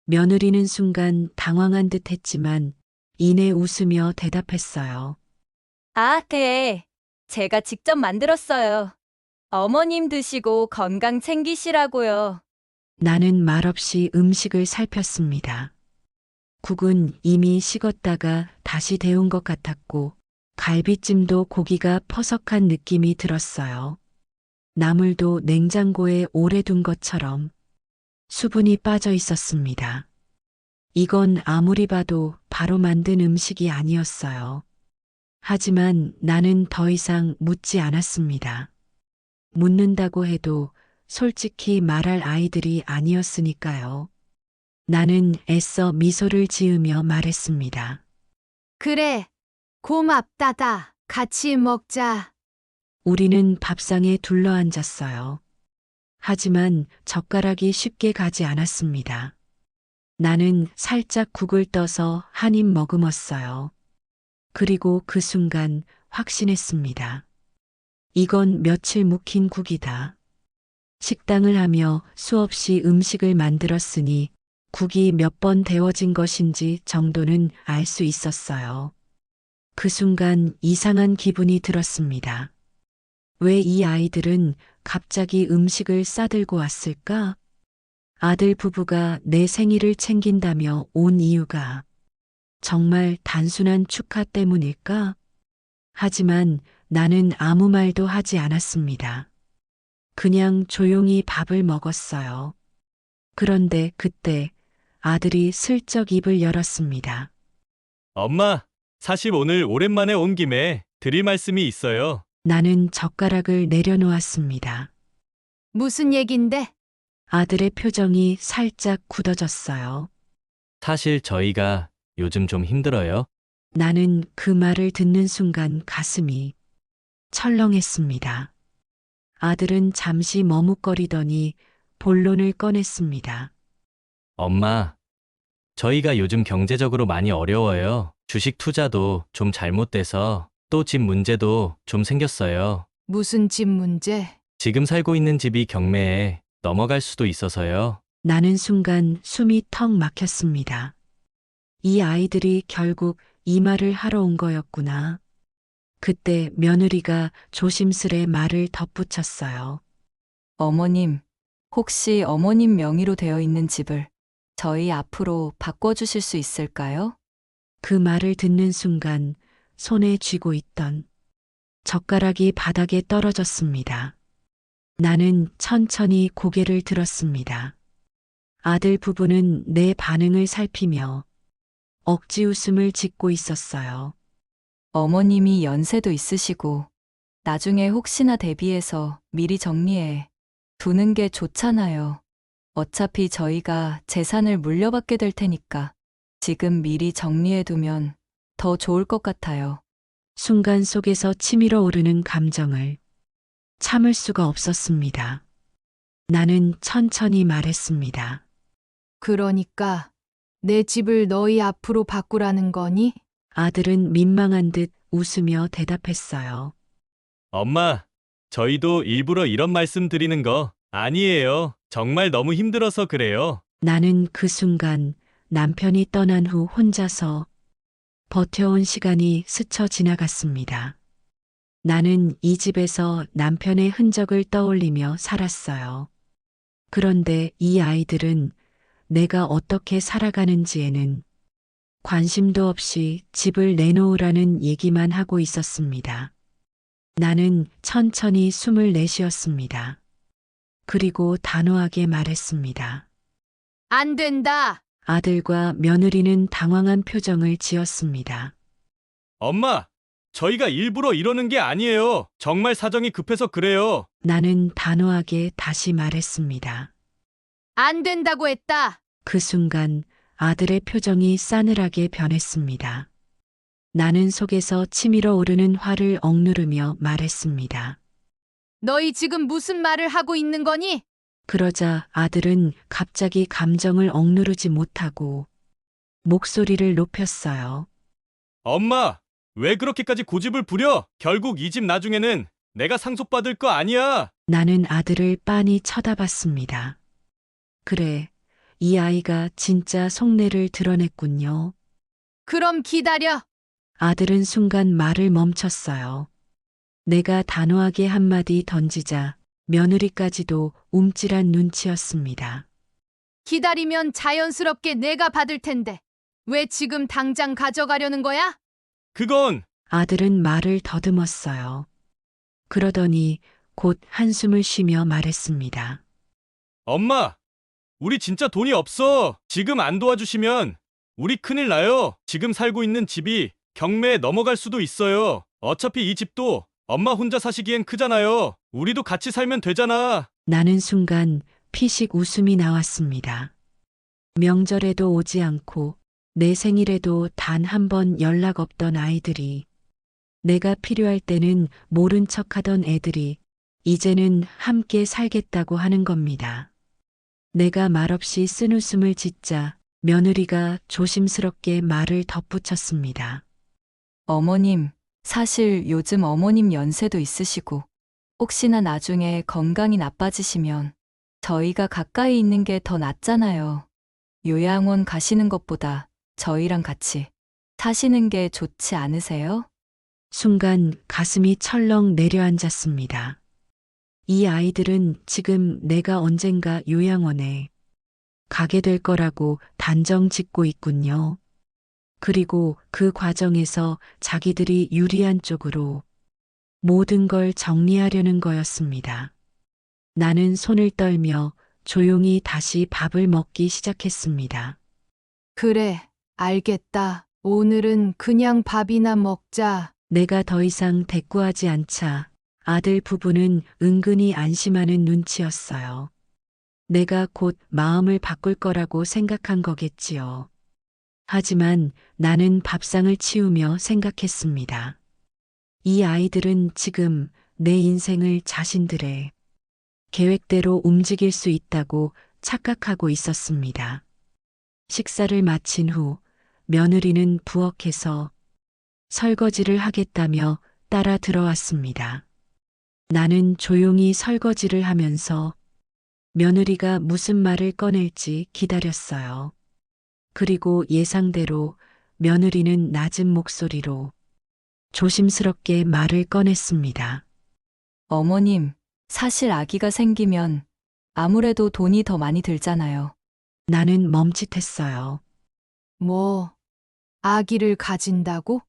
며느리는 순간 당황한 듯 했지만 이내 웃으며 대답했어요. 아, 네. 제가 직접 만들었어요. 어머님 드시고 건강 챙기시라고요. 나는 말없이 음식을 살폈습니다. 국은 이미 식었다가 다시 데운 것 같았고, 갈비찜도 고기가 퍼석한 느낌이 들었어요. 나물도 냉장고에 오래 둔 것처럼 수분이 빠져 있었습니다. 이건 아무리 봐도 바로 만든 음식이 아니었어요. 하지만 나는 더 이상 묻지 않았습니다. 묻는다고 해도 솔직히 말할 아이들이 아니었으니까요. 나는 애써 미소를 지으며 말했습니다. 그래, 고맙다다. 같이 먹자. 우리는 밥상에 둘러앉았어요. 하지만 젓가락이 쉽게 가지 않았습니다. 나는 살짝 국을 떠서 한 입 머금었어요. 그리고 그 순간 확신했습니다. 이건 며칠 묵힌 국이다. 식당을 하며 수없이 음식을 만들었으니 국이 몇 번 데워진 것인지 정도는 알 수 있었어요. 그 순간 이상한 기분이 들었습니다. 왜 이 아이들은 갑자기 음식을 싸들고 왔을까? 아들 부부가 내 생일을 챙긴다며 온 이유가 정말 단순한 축하 때문일까? 하지만 나는 아무 말도 하지 않았습니다. 그냥 조용히 밥을 먹었어요. 그런데 그때 아들이 슬쩍 입을 열었습니다. 엄마, 사실 오늘 오랜만에 온 김에 드릴 말씀이 있어요. 나는 젓가락을 내려놓았습니다. 무슨 얘긴데? 아들의 표정이 살짝 굳어졌어요. 사실 저희가 요즘 좀 힘들어요. 나는 그 말을 듣는 순간 가슴이 철렁했습니다. 아들은 잠시 머뭇거리더니 본론을 꺼냈습니다. 엄마, 저희가 요즘 경제적으로 많이 어려워요. 주식 투자도 좀 잘못돼서 또 집 문제도 좀 생겼어요. 무슨 집 문제? 지금 살고 있는 집이 경매에 넘어갈 수도 있어서요. 나는 순간 숨이 턱 막혔습니다. 이 아이들이 결국 이 말을 하러 온 거였구나. 그때 며느리가 조심스레 말을 덧붙였어요. 어머님, 혹시 어머님 명의로 되어 있는 집을 저희 앞으로 바꿔주실 수 있을까요? 그 말을 듣는 순간 손에 쥐고 있던 젓가락이 바닥에 떨어졌습니다. 나는 천천히 고개를 들었습니다. 아들 부부는 내 반응을 살피며 억지 웃음을 짓고 있었어요. 어머님이 연세도 있으시고 나중에 혹시나 대비해서 미리 정리해 두는 게 좋잖아요. 어차피 저희가 재산을 물려받게 될 테니까 지금 미리 정리해 두면 더 좋을 것 같아요. 순간 속에서 치밀어 오르는 감정을 참을 수가 없었습니다. 나는 천천히 말했습니다. 그러니까 내 집을 너희 앞으로 바꾸라는 거니? 아들은 민망한 듯 웃으며 대답했어요. 엄마, 저희도 일부러 이런 말씀 드리는 거 아니에요. 정말 너무 힘들어서 그래요. 나는 그 순간 남편이 떠난 후 혼자서 버텨온 시간이 스쳐 지나갔습니다. 나는 이 집에서 남편의 흔적을 떠올리며 살았어요. 그런데 이 아이들은 내가 어떻게 살아가는지에는 관심도 없이 집을 내놓으라는 얘기만 하고 있었습니다. 나는 천천히 숨을 내쉬었습니다. 그리고 단호하게 말했습니다. 안 된다. 아들과 며느리는 당황한 표정을 지었습니다. 엄마, 저희가 일부러 이러는 게 아니에요. 정말 사정이 급해서 그래요. 나는 단호하게 다시 말했습니다. 안 된다고 했다. 그 순간 아들의 표정이 싸늘하게 변했습니다. 나는 속에서 치밀어 오르는 화를 억누르며 말했습니다. 너희 지금 무슨 말을 하고 있는 거니? 그러자 아들은 갑자기 감정을 억누르지 못하고 목소리를 높였어요. 엄마, 왜 그렇게까지 고집을 부려? 결국 이 집 나중에는 내가 상속받을 거 아니야. 나는 아들을 빤히 쳐다봤습니다. 그래, 이 아이가 진짜 속내를 드러냈군요. 그럼 기다려. 아들은 순간 말을 멈췄어요. 내가 단호하게 한마디 던지자 며느리까지도 움찔한 눈치였습니다. 기다리면 자연스럽게 내가 받을 텐데. 왜 지금 당장 가져가려는 거야? 그건 아들은 말을 더듬었어요. 그러더니 곧 한숨을 쉬며 말했습니다. 엄마, 우리 진짜 돈이 없어. 지금 안 도와주시면 우리 큰일 나요. 지금 살고 있는 집이 경매에 넘어갈 수도 있어요. 어차피 이 집도 엄마 혼자 사시기엔 크잖아요. 우리도 같이 살면 되잖아. 나는 순간 피식 웃음이 나왔습니다. 명절에도 오지 않고 내 생일에도 단 한 번 연락 없던 아이들이, 내가 필요할 때는 모른 척하던 애들이 이제는 함께 살겠다고 하는 겁니다. 내가 말없이 쓴웃음을 짓자 며느리가 조심스럽게 말을 덧붙였습니다. 어머님, 사실 요즘 어머님 연세도 있으시고 혹시나 나중에 건강이 나빠지시면 저희가 가까이 있는 게 더 낫잖아요. 요양원 가시는 것보다 저희랑 같이 사시는 게 좋지 않으세요? 순간 가슴이 철렁 내려앉았습니다. 이 아이들은 지금 내가 언젠가 요양원에 가게 될 거라고 단정 짓고 있군요. 그리고 그 과정에서 자기들이 유리한 쪽으로 모든 걸 정리하려는 거였습니다. 나는 손을 떨며 조용히 다시 밥을 먹기 시작했습니다. 그래, 알겠다. 오늘은 그냥 밥이나 먹자. 내가 더 이상 대꾸하지 않자 아들 부부는 은근히 안심하는 눈치였어요. 내가 곧 마음을 바꿀 거라고 생각한 거겠지요. 하지만 나는 밥상을 치우며 생각했습니다. 이 아이들은 지금 내 인생을 자신들의 계획대로 움직일 수 있다고 착각하고 있었습니다. 식사를 마친 후 며느리는 부엌에서 설거지를 하겠다며 따라 들어왔습니다. 나는 조용히 설거지를 하면서 며느리가 무슨 말을 꺼낼지 기다렸어요. 그리고 예상대로 며느리는 낮은 목소리로 조심스럽게 말을 꺼냈습니다. 어머님, 사실 아기가 생기면 아무래도 돈이 더 많이 들잖아요. 나는 멈칫했어요. 뭐, 아기를 가진다고?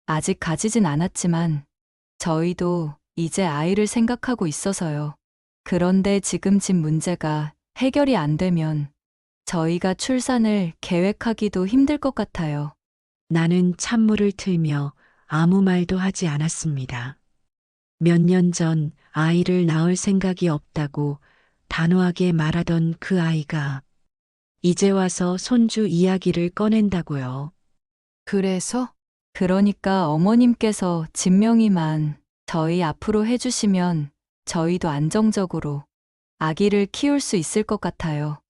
아직 가지진 않았지만 저희도 이제 아이를 생각하고 있어서요. 그런데 지금 집 문제가 해결이 안 되면 저희가 출산을 계획하기도 힘들 것 같아요. 나는 찬물을 틀며 아무 말도 하지 않았습니다. 몇 년 전 아이를 낳을 생각이 없다고 단호하게 말하던 그 아이가 이제 와서 손주 이야기를 꺼낸다고요. 그래서? 그러니까 어머님께서 집 명의만 저희 앞으로 해주시면 저희도 안정적으로 아기를 키울 수 있을 것 같아요.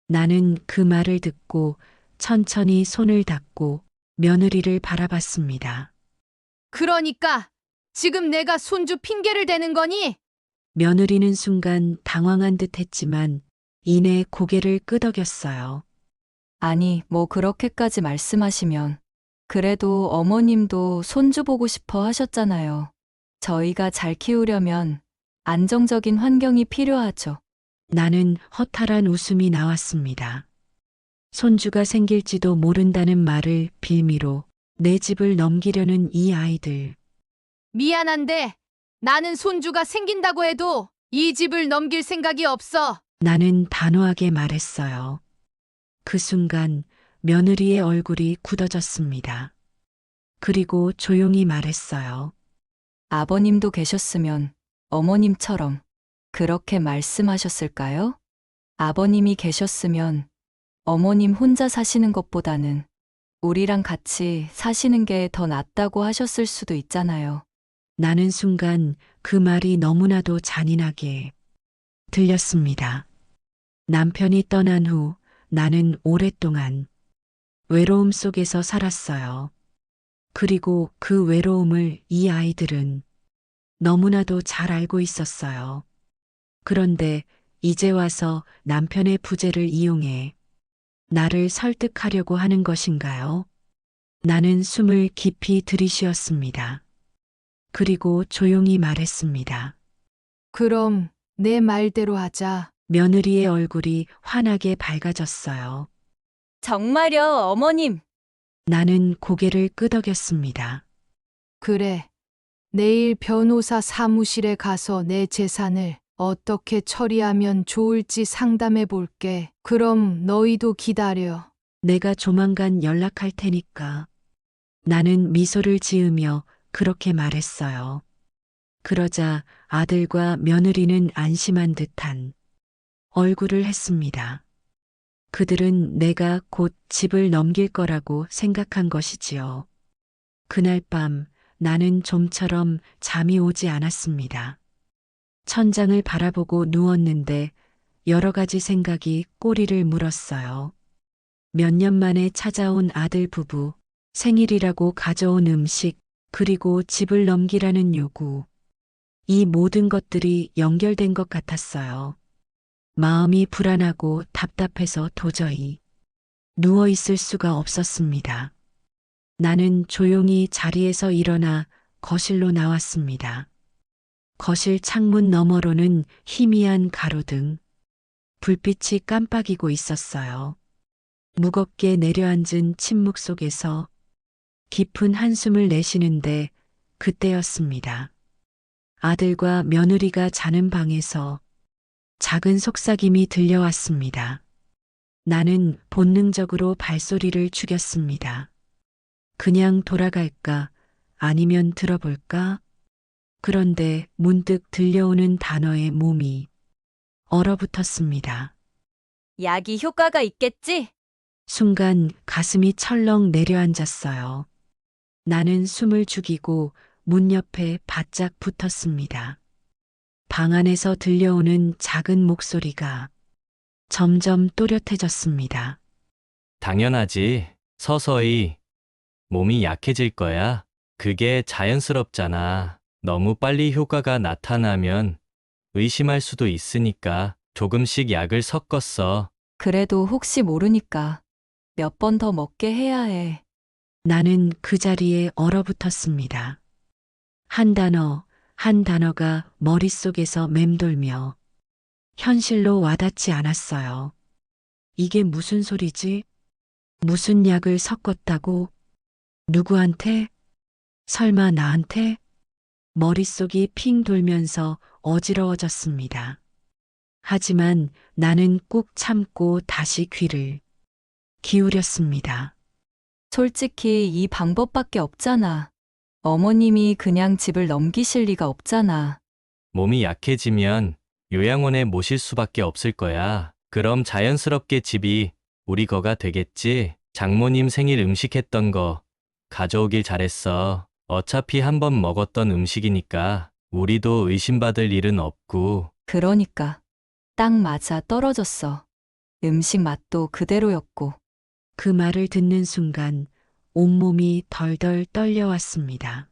나는 그 말을 듣고 천천히 손을 닫고 며느리를 바라봤습니다. 그러니까 지금 내가 손주 핑계를 대는 거니? 며느리는 순간 당황한 듯 했지만 이내 고개를 끄덕였어요. 아니, 뭐 그렇게까지 말씀하시면 그래도 어머님도 손주 보고 싶어 하셨잖아요. 저희가 잘 키우려면 안정적인 환경이 필요하죠. 나는 허탈한 웃음이 나왔습니다. 손주가 생길지도 모른다는 말을 빌미로 내 집을 넘기려는 이 아이들. 미안한데 나는 손주가 생긴다고 해도 이 집을 넘길 생각이 없어. 나는 단호하게 말했어요. 그 순간 며느리의 얼굴이 굳어졌습니다. 그리고 조용히 말했어요. 아버님도 계셨으면 어머님처럼 그렇게 말씀하셨을까요? 아버님이 계셨으면 어머님 혼자 사시는 것보다는 우리랑 같이 사시는 게 더 낫다고 하셨을 수도 있잖아요. 나는 순간 그 말이 너무나도 잔인하게 들렸습니다. 남편이 떠난 후 나는 오랫동안 외로움 속에서 살았어요. 그리고 그 외로움을 이 아이들은 너무나도 잘 알고 있었어요. 그런데 이제 와서 남편의 부재를 이용해 나를 설득하려고 하는 것인가요? 나는 숨을 깊이 들이쉬었습니다. 그리고 조용히 말했습니다. 그럼 내 말대로 하자. 며느리의 얼굴이 환하게 밝아졌어요. 정말요, 어머님. 나는 고개를 끄덕였습니다. 그래. 내일 변호사 사무실에 가서 내 재산을 어떻게 처리하면 좋을지 상담해 볼게. 그럼 너희도 기다려. 내가 조만간 연락할 테니까. 나는 미소를 지으며 그렇게 말했어요. 그러자 아들과 며느리는 안심한 듯한 얼굴을 했습니다. 그들은 내가 곧 집을 넘길 거라고 생각한 것이지요. 그날 밤 나는 좀처럼 잠이 오지 않았습니다. 천장을 바라보고 누웠는데 여러 가지 생각이 꼬리를 물었어요. 몇 년 만에 찾아온 아들 부부, 생일이라고 가져온 음식, 그리고 집을 넘기라는 요구. 이 모든 것들이 연결된 것 같았어요. 마음이 불안하고 답답해서 도저히 누워 있을 수가 없었습니다. 나는 조용히 자리에서 일어나 거실로 나왔습니다. 거실 창문 너머로는 희미한 가로등, 불빛이 깜빡이고 있었어요. 무겁게 내려앉은 침묵 속에서 깊은 한숨을 내쉬는데 그때였습니다. 아들과 며느리가 자는 방에서 작은 속삭임이 들려왔습니다. 나는 본능적으로 발소리를 죽였습니다. 그냥 돌아갈까? 아니면 들어볼까? 그런데 문득 들려오는 단어에 몸이 얼어붙었습니다. 약이 효과가 있겠지? 순간 가슴이 철렁 내려앉았어요. 나는 숨을 죽이고 문 옆에 바짝 붙었습니다. 방 안에서 들려오는 작은 목소리가 점점 또렷해졌습니다. 당연하지. 서서히 몸이 약해질 거야. 그게 자연스럽잖아. 너무 빨리 효과가 나타나면 의심할 수도 있으니까 조금씩 약을 섞었어. 그래도 혹시 모르니까 몇 번 더 먹게 해야 해. 나는 그 자리에 얼어붙었습니다. 한 단어, 한 단어가 머릿속에서 맴돌며 현실로 와닿지 않았어요. 이게 무슨 소리지? 무슨 약을 섞었다고? 누구한테? 설마 나한테? 머릿속이 핑 돌면서 어지러워졌습니다. 하지만 나는 꾹 참고 다시 귀를 기울였습니다. 솔직히 이 방법밖에 없잖아. 어머님이 그냥 집을 넘기실 리가 없잖아. 몸이 약해지면 요양원에 모실 수밖에 없을 거야. 그럼 자연스럽게 집이 우리 거가 되겠지. 장모님 생일 음식 했던 거 가져오길 잘했어. 어차피 한 번 먹었던 음식이니까 우리도 의심받을 일은 없고. 그러니까 딱 맞아 떨어졌어. 음식 맛도 그대로였고. 그 말을 듣는 순간 온몸이 덜덜 떨려왔습니다.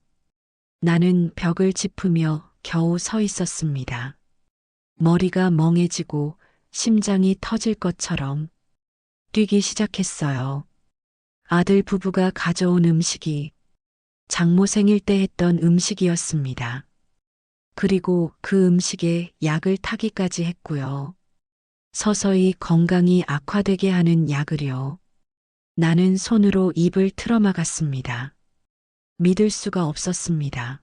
나는 벽을 짚으며 겨우 서 있었습니다. 머리가 멍해지고 심장이 터질 것처럼 뛰기 시작했어요. 아들 부부가 가져온 음식이 장모 생일 때 했던 음식이었습니다. 그리고 그 음식에 약을 타기까지 했고요. 서서히 건강이 악화되게 하는 약을요. 나는 손으로 입을 틀어막았습니다. 믿을 수가 없었습니다.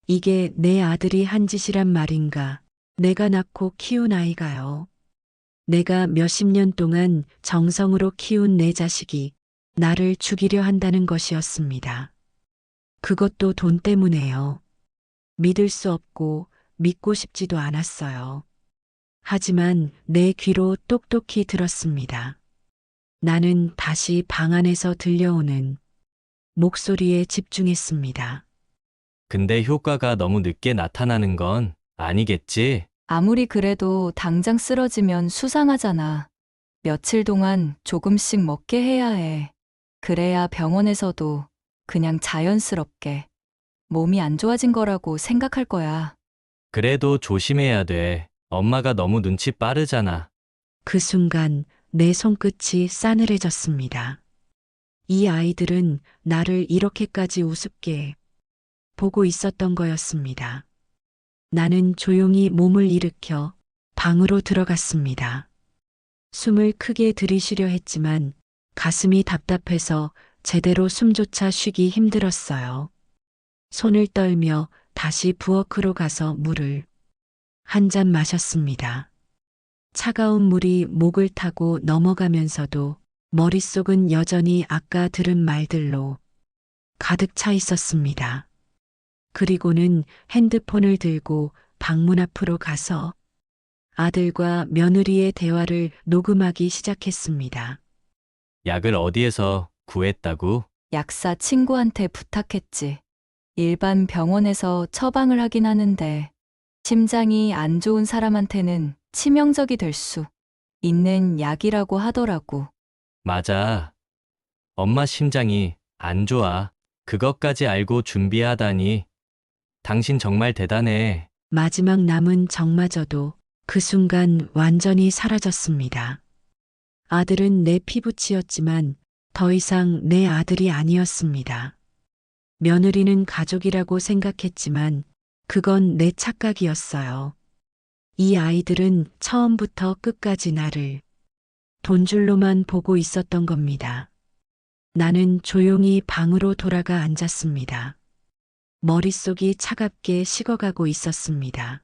이게 내 아들이 한 짓이란 말인가? 내가 낳고 키운 아이가요. 내가 몇십 년 동안 정성으로 키운 내 자식이 나를 죽이려 한다는 것이었습니다. 그것도 돈 때문에요. 믿을 수 없고 믿고 싶지도 않았어요. 하지만 내 귀로 똑똑히 들었습니다. 나는 다시 방 안에서 들려오는 목소리에 집중했습니다. 근데 효과가 너무 늦게 나타나는 건 아니겠지? 아무리 그래도 당장 쓰러지면 수상하잖아. 며칠 동안 조금씩 먹게 해야 해. 그래야 병원에서도 그냥 자연스럽게 몸이 안 좋아진 거라고 생각할 거야. 그래도 조심해야 돼. 엄마가 너무 눈치 빠르잖아. 그 순간 내 손끝이 싸늘해졌습니다. 이 아이들은 나를 이렇게까지 우습게 보고 있었던 거였습니다. 나는 조용히 몸을 일으켜 방으로 들어갔습니다. 숨을 크게 들이쉬려 했지만 가슴이 답답해서 제대로 숨조차 쉬기 힘들었어요. 손을 떨며 다시 부엌으로 가서 물을 한 잔 마셨습니다. 차가운 물이 목을 타고 넘어가면서도 머릿속은 여전히 아까 들은 말들로 가득 차 있었습니다. 그리고는 핸드폰을 들고 방문 앞으로 가서 아들과 며느리의 대화를 녹음하기 시작했습니다. 약을 어디에서 구했다고? 약사 친구한테 부탁했지. 일반 병원에서 처방을 하긴 하는데 심장이 안 좋은 사람한테는 치명적이 될 수 있는 약이라고 하더라고. 맞아. 엄마 심장이 안 좋아. 그것까지 알고 준비하다니. 당신 정말 대단해. 마지막 남은 정마저도 그 순간 완전히 사라졌습니다. 아들은 내 피부치였지만 더 이상 내 아들이 아니었습니다. 며느리는 가족이라고 생각했지만 그건 내 착각이었어요. 이 아이들은 처음부터 끝까지 나를 돈줄로만 보고 있었던 겁니다. 나는 조용히 방으로 돌아가 앉았습니다. 머릿속이 차갑게 식어가고 있었습니다.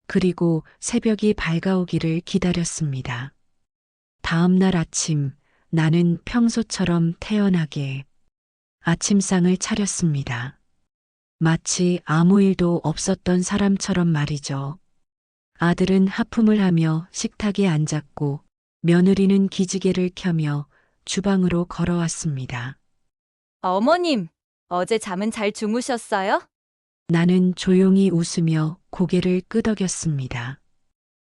그리고 새벽이 밝아오기를 기다렸습니다. 다음 날 아침, 나는 평소처럼 태연하게 아침상을 차렸습니다. 마치 아무 일도 없었던 사람처럼 말이죠. 아들은 하품을 하며 식탁에 앉았고 며느리는 기지개를 켜며 주방으로 걸어왔습니다. 어머님, 어제 잠은 잘 주무셨어요? 나는 조용히 웃으며 고개를 끄덕였습니다.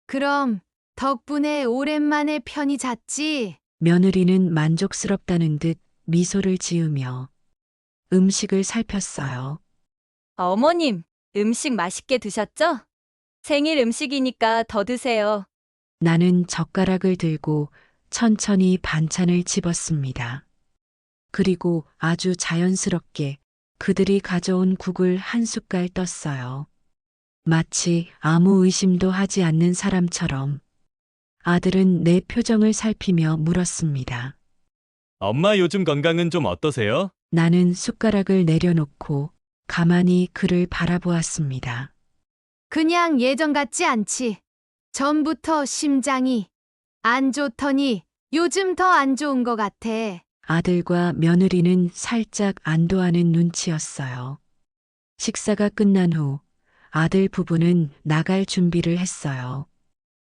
그럼 덕분에 오랜만에 편히 잤지? 며느리는 만족스럽다는 듯 미소를 지으며 음식을 살폈어요. 어머님, 음식 맛있게 드셨죠? 생일 음식이니까 더 드세요. 나는 젓가락을 들고 천천히 반찬을 집었습니다. 그리고 아주 자연스럽게 그들이 가져온 국을 한 숟갈 떴어요. 마치 아무 의심도 하지 않는 사람처럼 아들은 내 표정을 살피며 물었습니다. 엄마 요즘 건강은 좀 어떠세요? 나는 숟가락을 내려놓고 가만히 그를 바라보았습니다. 그냥 예전 같지 않지. 전부터 심장이 안 좋더니 요즘 더 안 좋은 것 같아. 아들과 며느리는 살짝 안도하는 눈치였어요. 식사가 끝난 후 아들 부부는 나갈 준비를 했어요.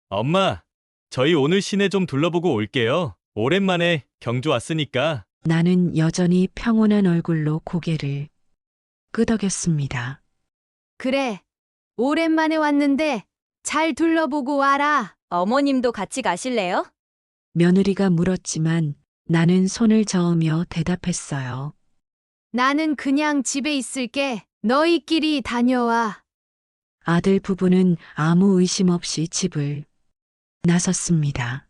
엄마, 저희 오늘 시내 좀 둘러보고 올게요. 오랜만에 경주 왔으니까. 나는 여전히 평온한 얼굴로 고개를 끄덕였습니다. 그래. 오랜만에 왔는데 잘 둘러보고 와라. 어머님도 같이 가실래요? 며느리가 물었지만 나는 손을 저으며 대답했어요. 나는 그냥 집에 있을게. 너희끼리 다녀와. 아들 부부는 아무 의심 없이 집을 나섰습니다.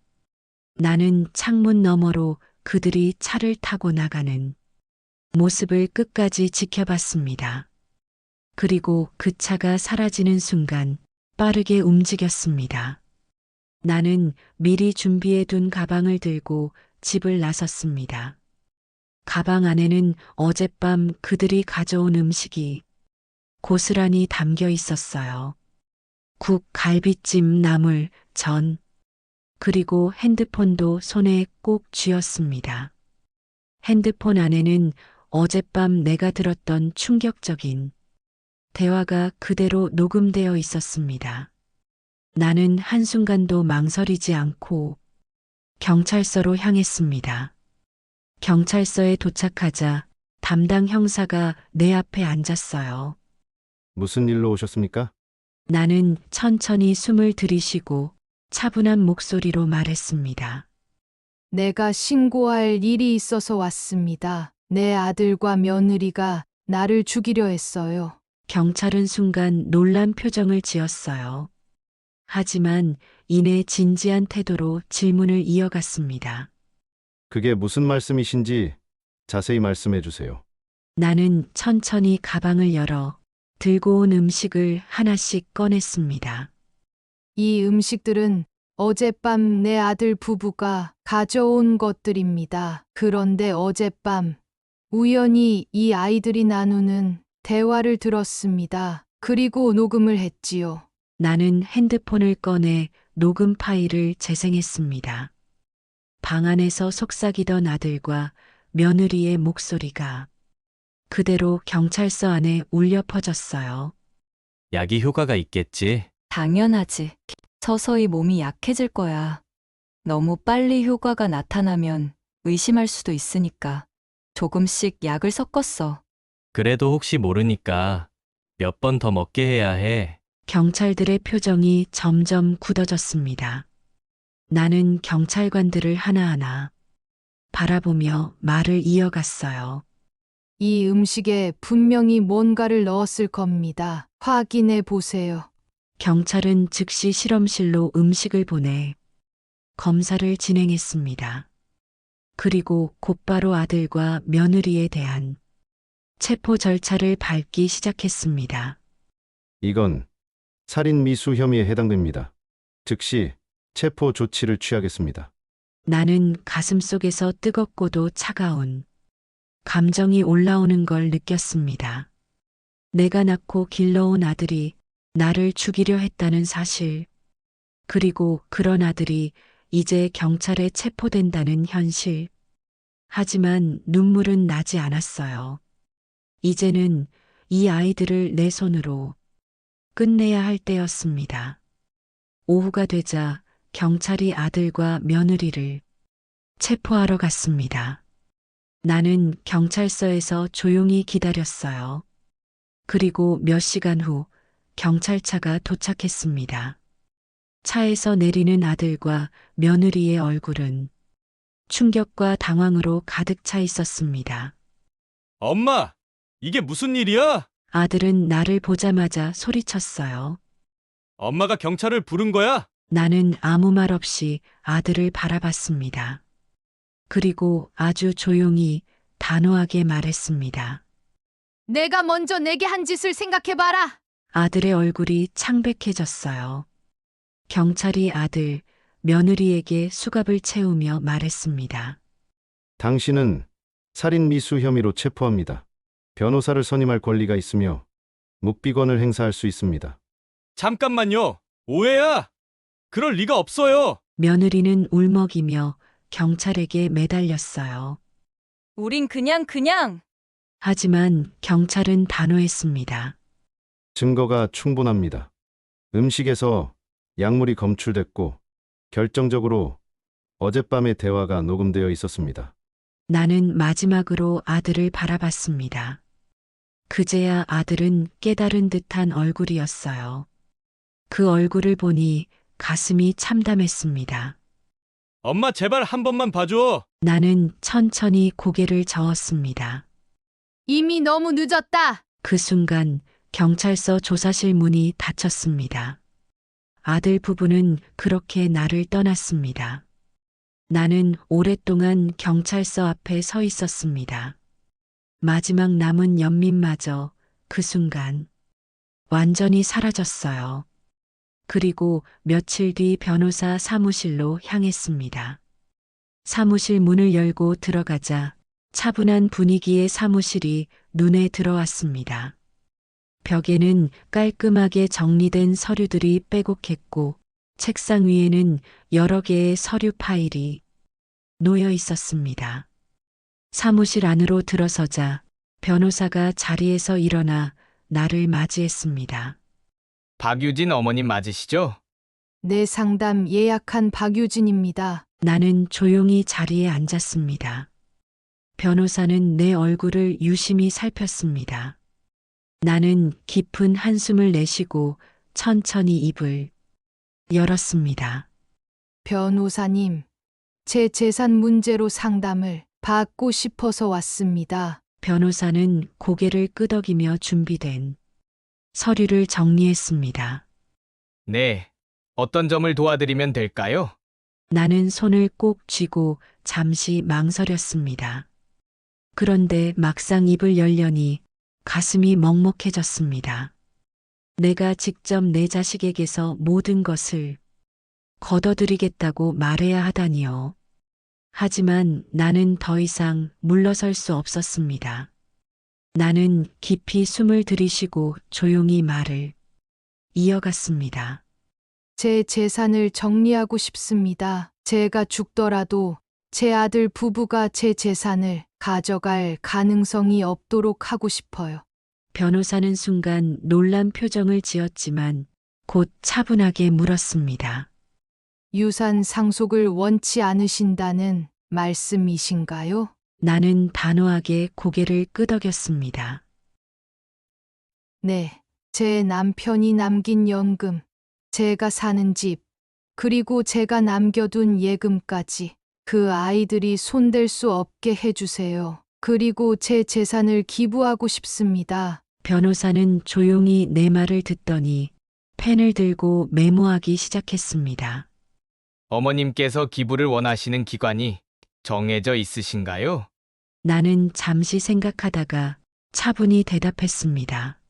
나는 창문 너머로 그들이 차를 타고 나가는 모습을 끝까지 지켜봤습니다. 그리고 그 차가 사라지는 순간 빠르게 움직였습니다. 나는 미리 준비해둔 가방을 들고 집을 나섰습니다. 가방 안에는 어젯밤 그들이 가져온 음식이 고스란히 담겨 있었어요. 국, 갈비찜, 나물, 전, 그리고 핸드폰도 손에 꼭 쥐었습니다. 핸드폰 안에는 어젯밤 내가 들었던 충격적인 대화가 그대로 녹음되어 있었습니다. 나는 한순간도 망설이지 않고 경찰서로 향했습니다. 경찰서에 도착하자 담당 형사가 내 앞에 앉았어요. 무슨 일로 오셨습니까? 나는 천천히 숨을 들이쉬고 차분한 목소리로 말했습니다. 내가 신고할 일이 있어서 왔습니다. 내 아들과 며느리가 나를 죽이려 했어요. 경찰은 순간 놀란 표정을 지었어요. 하지만 이내 진지한 태도로 질문을 이어갔습니다. 그게 무슨 말씀이신지 자세히 말씀해 주세요. 나는 천천히 가방을 열어 들고 온 음식을 하나씩 꺼냈습니다. 이 음식들은 어젯밤 내 아들 부부가 가져온 것들입니다. 그런데 어젯밤 우연히 이 아이들이 나누는 대화를 들었습니다. 그리고 녹음을 했지요. 나는 핸드폰을 꺼내 녹음 파일을 재생했습니다. 방 안에서 속삭이던 아들과 며느리의 목소리가 그대로 경찰서 안에 울려 퍼졌어요. 약이 효과가 있겠지. 당연하지. 서서히 몸이 약해질 거야. 너무 빨리 효과가 나타나면 의심할 수도 있으니까 조금씩 약을 섞었어. 그래도 혹시 모르니까 몇 번 더 먹게 해야 해. 경찰들의 표정이 점점 굳어졌습니다. 나는 경찰관들을 하나하나 바라보며 말을 이어갔어요. 이 음식에 분명히 뭔가를 넣었을 겁니다. 확인해 보세요. 경찰은 즉시 실험실로 음식을 보내 검사를 진행했습니다. 그리고 곧바로 아들과 며느리에 대한 체포 절차를 밟기 시작했습니다. 이건 살인 미수 혐의에 해당됩니다. 즉시 체포 조치를 취하겠습니다. 나는 가슴속에서 뜨겁고도 차가운 감정이 올라오는 걸 느꼈습니다. 내가 낳고 길러온 아들이 나를 죽이려 했다는 사실, 그리고 그런 아들이 이제 경찰에 체포된다는 현실. 하지만 눈물은 나지 않았어요. 이제는 이 아이들을 내 손으로 끝내야 할 때였습니다. 오후가 되자 경찰이 아들과 며느리를 체포하러 갔습니다. 나는 경찰서에서 조용히 기다렸어요. 그리고 몇 시간 후 경찰차가 도착했습니다. 차에서 내리는 아들과 며느리의 얼굴은 충격과 당황으로 가득 차 있었습니다. 엄마, 이게 무슨 일이야? 아들은 나를 보자마자 소리쳤어요. 엄마가 경찰을 부른 거야? 나는 아무 말 없이 아들을 바라봤습니다. 그리고 아주 조용히 단호하게 말했습니다. 내가 먼저 내게 한 짓을 생각해봐라. 아들의 얼굴이 창백해졌어요. 경찰이 아들, 며느리에게 수갑을 채우며 말했습니다. 당신은 살인 미수 혐의로 체포합니다. 변호사를 선임할 권리가 있으며 묵비권을 행사할 수 있습니다. 잠깐만요. 오해야. 그럴 리가 없어요. 며느리는 울먹이며 경찰에게 매달렸어요. 우린 그냥 하지만 경찰은 단호했습니다. 증거가 충분합니다. 음식에서 약물이 검출됐고 결정적으로 어젯밤의 대화가 녹음되어 있었습니다. 나는 마지막으로 아들을 바라봤습니다. 그제야 아들은 깨달은 듯한 얼굴이었어요. 그 얼굴을 보니 가슴이 참담했습니다. 엄마 제발 한 번만 봐줘. 나는 천천히 고개를 저었습니다. 이미 너무 늦었다. 그 순간 경찰서 조사실 문이 닫혔습니다. 아들 부부는 그렇게 나를 떠났습니다. 나는 오랫동안 경찰서 앞에 서 있었습니다. 마지막 남은 연민마저 그 순간 완전히 사라졌어요. 그리고 며칠 뒤 변호사 사무실로 향했습니다. 사무실 문을 열고 들어가자 차분한 분위기의 사무실이 눈에 들어왔습니다. 벽에는 깔끔하게 정리된 서류들이 빼곡했고 책상 위에는 여러 개의 서류 파일이 놓여 있었습니다. 사무실 안으로 들어서자 변호사가 자리에서 일어나 나를 맞이했습니다. 박유진 어머님 맞으시죠? 내 상담 예약한 박유진입니다. 나는 조용히 자리에 앉았습니다. 변호사는 내 얼굴을 유심히 살폈습니다. 나는 깊은 한숨을 내쉬고 천천히 입을 열었습니다. 변호사님, 제 재산 문제로 상담을 받고 싶어서 왔습니다. 변호사는 고개를 끄덕이며 준비된 서류를 정리했습니다. 네. 어떤 점을 도와드리면 될까요? 나는 손을 꼭 쥐고 잠시 망설였습니다. 그런데 막상 입을 열려니 가슴이 먹먹해졌습니다. 내가 직접 내 자식에게서 모든 것을 걷어들이겠다고 말해야 하다니요. 하지만 나는 더 이상 물러설 수 없었습니다. 나는 깊이 숨을 들이쉬고 조용히 말을 이어갔습니다. 제 재산을 정리하고 싶습니다. 제가 죽더라도 제 아들 부부가 제 재산을 가져갈 가능성이 없도록 하고 싶어요. 변호사는 순간 놀란 표정을 지었지만 곧 차분하게 물었습니다. 유산 상속을 원치 않으신다는 말씀이신가요? 나는 단호하게 고개를 끄덕였습니다. 네. 제 남편이 남긴 연금, 제가 사는 집, 그리고 제가 남겨둔 예금까지 그 아이들이 손댈 수 없게 해주세요. 그리고 제 재산을 기부하고 싶습니다. 변호사는 조용히 내 말을 듣더니 펜을 들고 메모하기 시작했습니다. 어머님께서 기부를 원하시는 기관이 정해져 있으신가요? 나는 잠시 생각하다가 차분히 대답했습니다.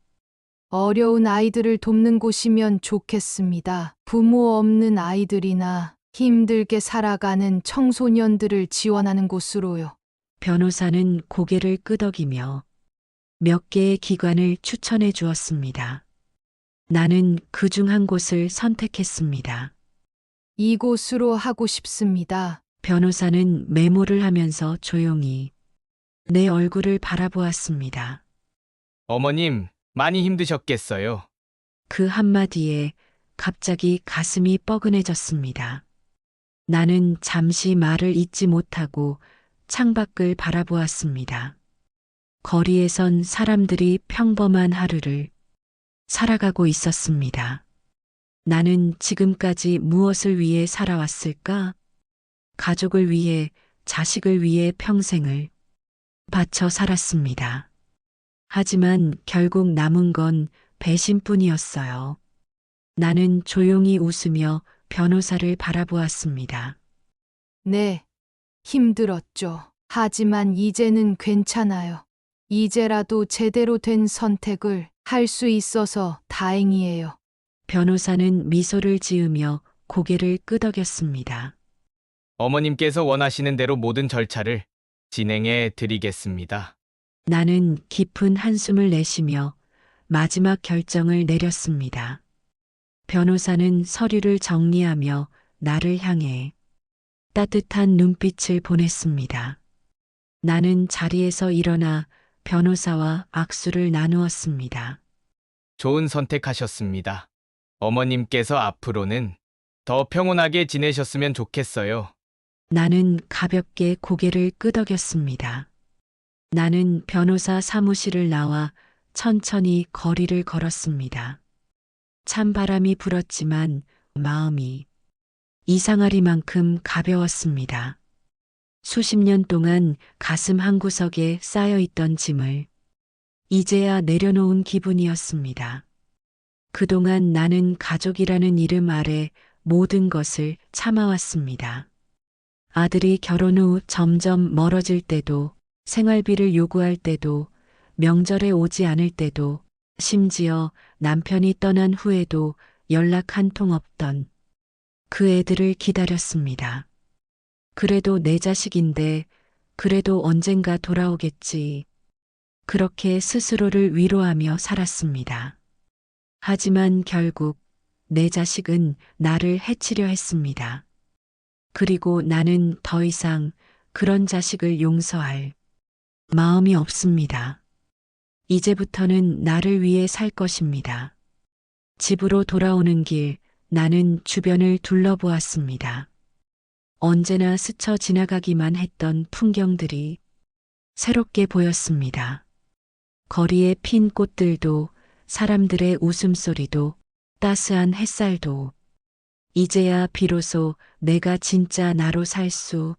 어려운 아이들을 돕는 곳이면 좋겠습니다. 부모 없는 아이들이나 힘들게 살아가는 청소년들을 지원하는 곳으로요. 변호사는 고개를 끄덕이며 몇 개의 기관을 추천해 주었습니다. 나는 그 중 한 곳을 선택했습니다. 이곳으로 하고 싶습니다. 변호사는 메모를 하면서 조용히 내 얼굴을 바라보았습니다. 어머님, 많이 힘드셨겠어요. 그 한마디에 갑자기 가슴이 뻐근해졌습니다. 나는 잠시 말을 잇지 못하고 창밖을 바라보았습니다. 거리에선 사람들이 평범한 하루를 살아가고 있었습니다. 나는 지금까지 무엇을 위해 살아왔을까? 가족을 위해, 자식을 위해 평생을 바쳐 살았습니다. 하지만 결국 남은 건 배신뿐이었어요. 나는 조용히 웃으며 변호사를 바라보았습니다. 네, 힘들었죠. 하지만 이제는 괜찮아요. 이제라도 제대로 된 선택을 할 수 있어서 다행이에요. 변호사는 미소를 지으며 고개를 끄덕였습니다. 어머님께서 원하시는 대로 모든 절차를 진행해 드리겠습니다. 나는 깊은 한숨을 내쉬며 마지막 결정을 내렸습니다. 변호사는 서류를 정리하며 나를 향해 따뜻한 눈빛을 보냈습니다. 나는 자리에서 일어나 변호사와 악수를 나누었습니다. 좋은 선택하셨습니다. 어머님께서 앞으로는 더 평온하게 지내셨으면 좋겠어요. 나는 가볍게 고개를 끄덕였습니다. 나는 변호사 사무실을 나와 천천히 거리를 걸었습니다. 찬바람이 불었지만 마음이 이상하리만큼 가벼웠습니다. 수십 년 동안 가슴 한구석에 쌓여있던 짐을 이제야 내려놓은 기분이었습니다. 그동안 나는 가족이라는 이름 아래 모든 것을 참아왔습니다. 아들이 결혼 후 점점 멀어질 때도, 생활비를 요구할 때도, 명절에 오지 않을 때도, 심지어 남편이 떠난 후에도 연락 한 통 없던 그 애들을 기다렸습니다. 그래도 내 자식인데, 그래도 언젠가 돌아오겠지. 그렇게 스스로를 위로하며 살았습니다. 하지만 결국 내 자식은 나를 해치려 했습니다. 그리고 나는 더 이상 그런 자식을 용서할 마음이 없습니다. 이제부터는 나를 위해 살 것입니다. 집으로 돌아오는 길, 나는 주변을 둘러보았습니다. 언제나 스쳐 지나가기만 했던 풍경들이 새롭게 보였습니다. 거리에 핀 꽃들도, 사람들의 웃음소리도, 따스한 햇살도, 이제야 비로소 내가 진짜 나로 살 수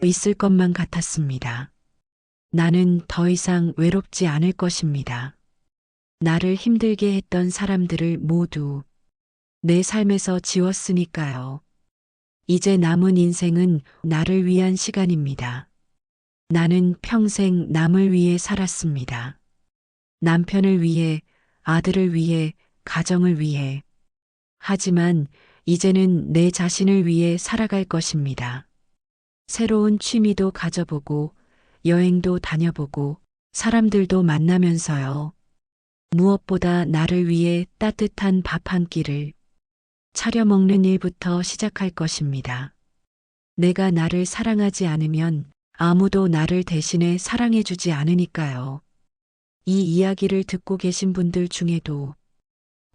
있을 것만 같았습니다. 나는 더 이상 외롭지 않을 것입니다. 나를 힘들게 했던 사람들을 모두 내 삶에서 지웠으니까요. 이제 남은 인생은 나를 위한 시간입니다. 나는 평생 남을 위해 살았습니다. 남편을 위해, 아들을 위해, 가정을 위해. 하지만 이제는 내 자신을 위해 살아갈 것입니다. 새로운 취미도 가져보고, 여행도 다녀보고, 사람들도 만나면서요. 무엇보다 나를 위해 따뜻한 밥 한 끼를 차려 먹는 일부터 시작할 것입니다. 내가 나를 사랑하지 않으면 아무도 나를 대신해 사랑해주지 않으니까요. 이 이야기를 듣고 계신 분들 중에도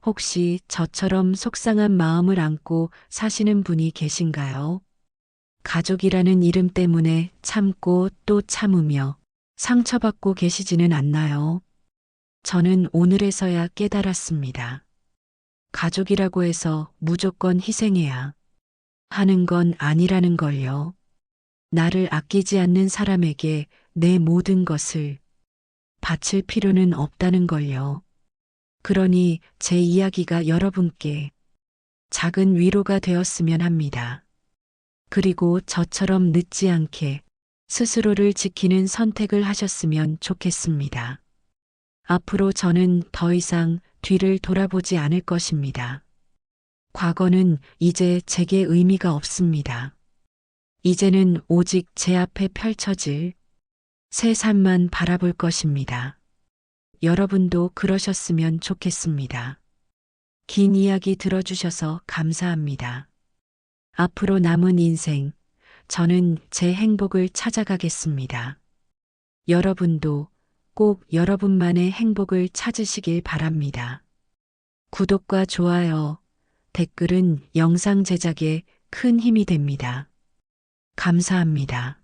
혹시 저처럼 속상한 마음을 안고 사시는 분이 계신가요? 가족이라는 이름 때문에 참고 또 참으며 상처받고 계시지는 않나요? 저는 오늘에서야 깨달았습니다. 가족이라고 해서 무조건 희생해야 하는 건 아니라는 걸요. 나를 아끼지 않는 사람에게 내 모든 것을 바칠 필요는 없다는 걸요. 그러니 제 이야기가 여러분께 작은 위로가 되었으면 합니다. 그리고 저처럼 늦지 않게 스스로를 지키는 선택을 하셨으면 좋겠습니다. 앞으로 저는 더 이상 뒤를 돌아보지 않을 것입니다. 과거는 이제 제게 의미가 없습니다. 이제는 오직 제 앞에 펼쳐질 새 삶만 바라볼 것입니다. 여러분도 그러셨으면 좋겠습니다. 긴 이야기 들어주셔서 감사합니다. 앞으로 남은 인생, 저는 제 행복을 찾아가겠습니다. 여러분도 꼭 여러분만의 행복을 찾으시길 바랍니다. 구독과 좋아요, 댓글은 영상 제작에 큰 힘이 됩니다. 감사합니다.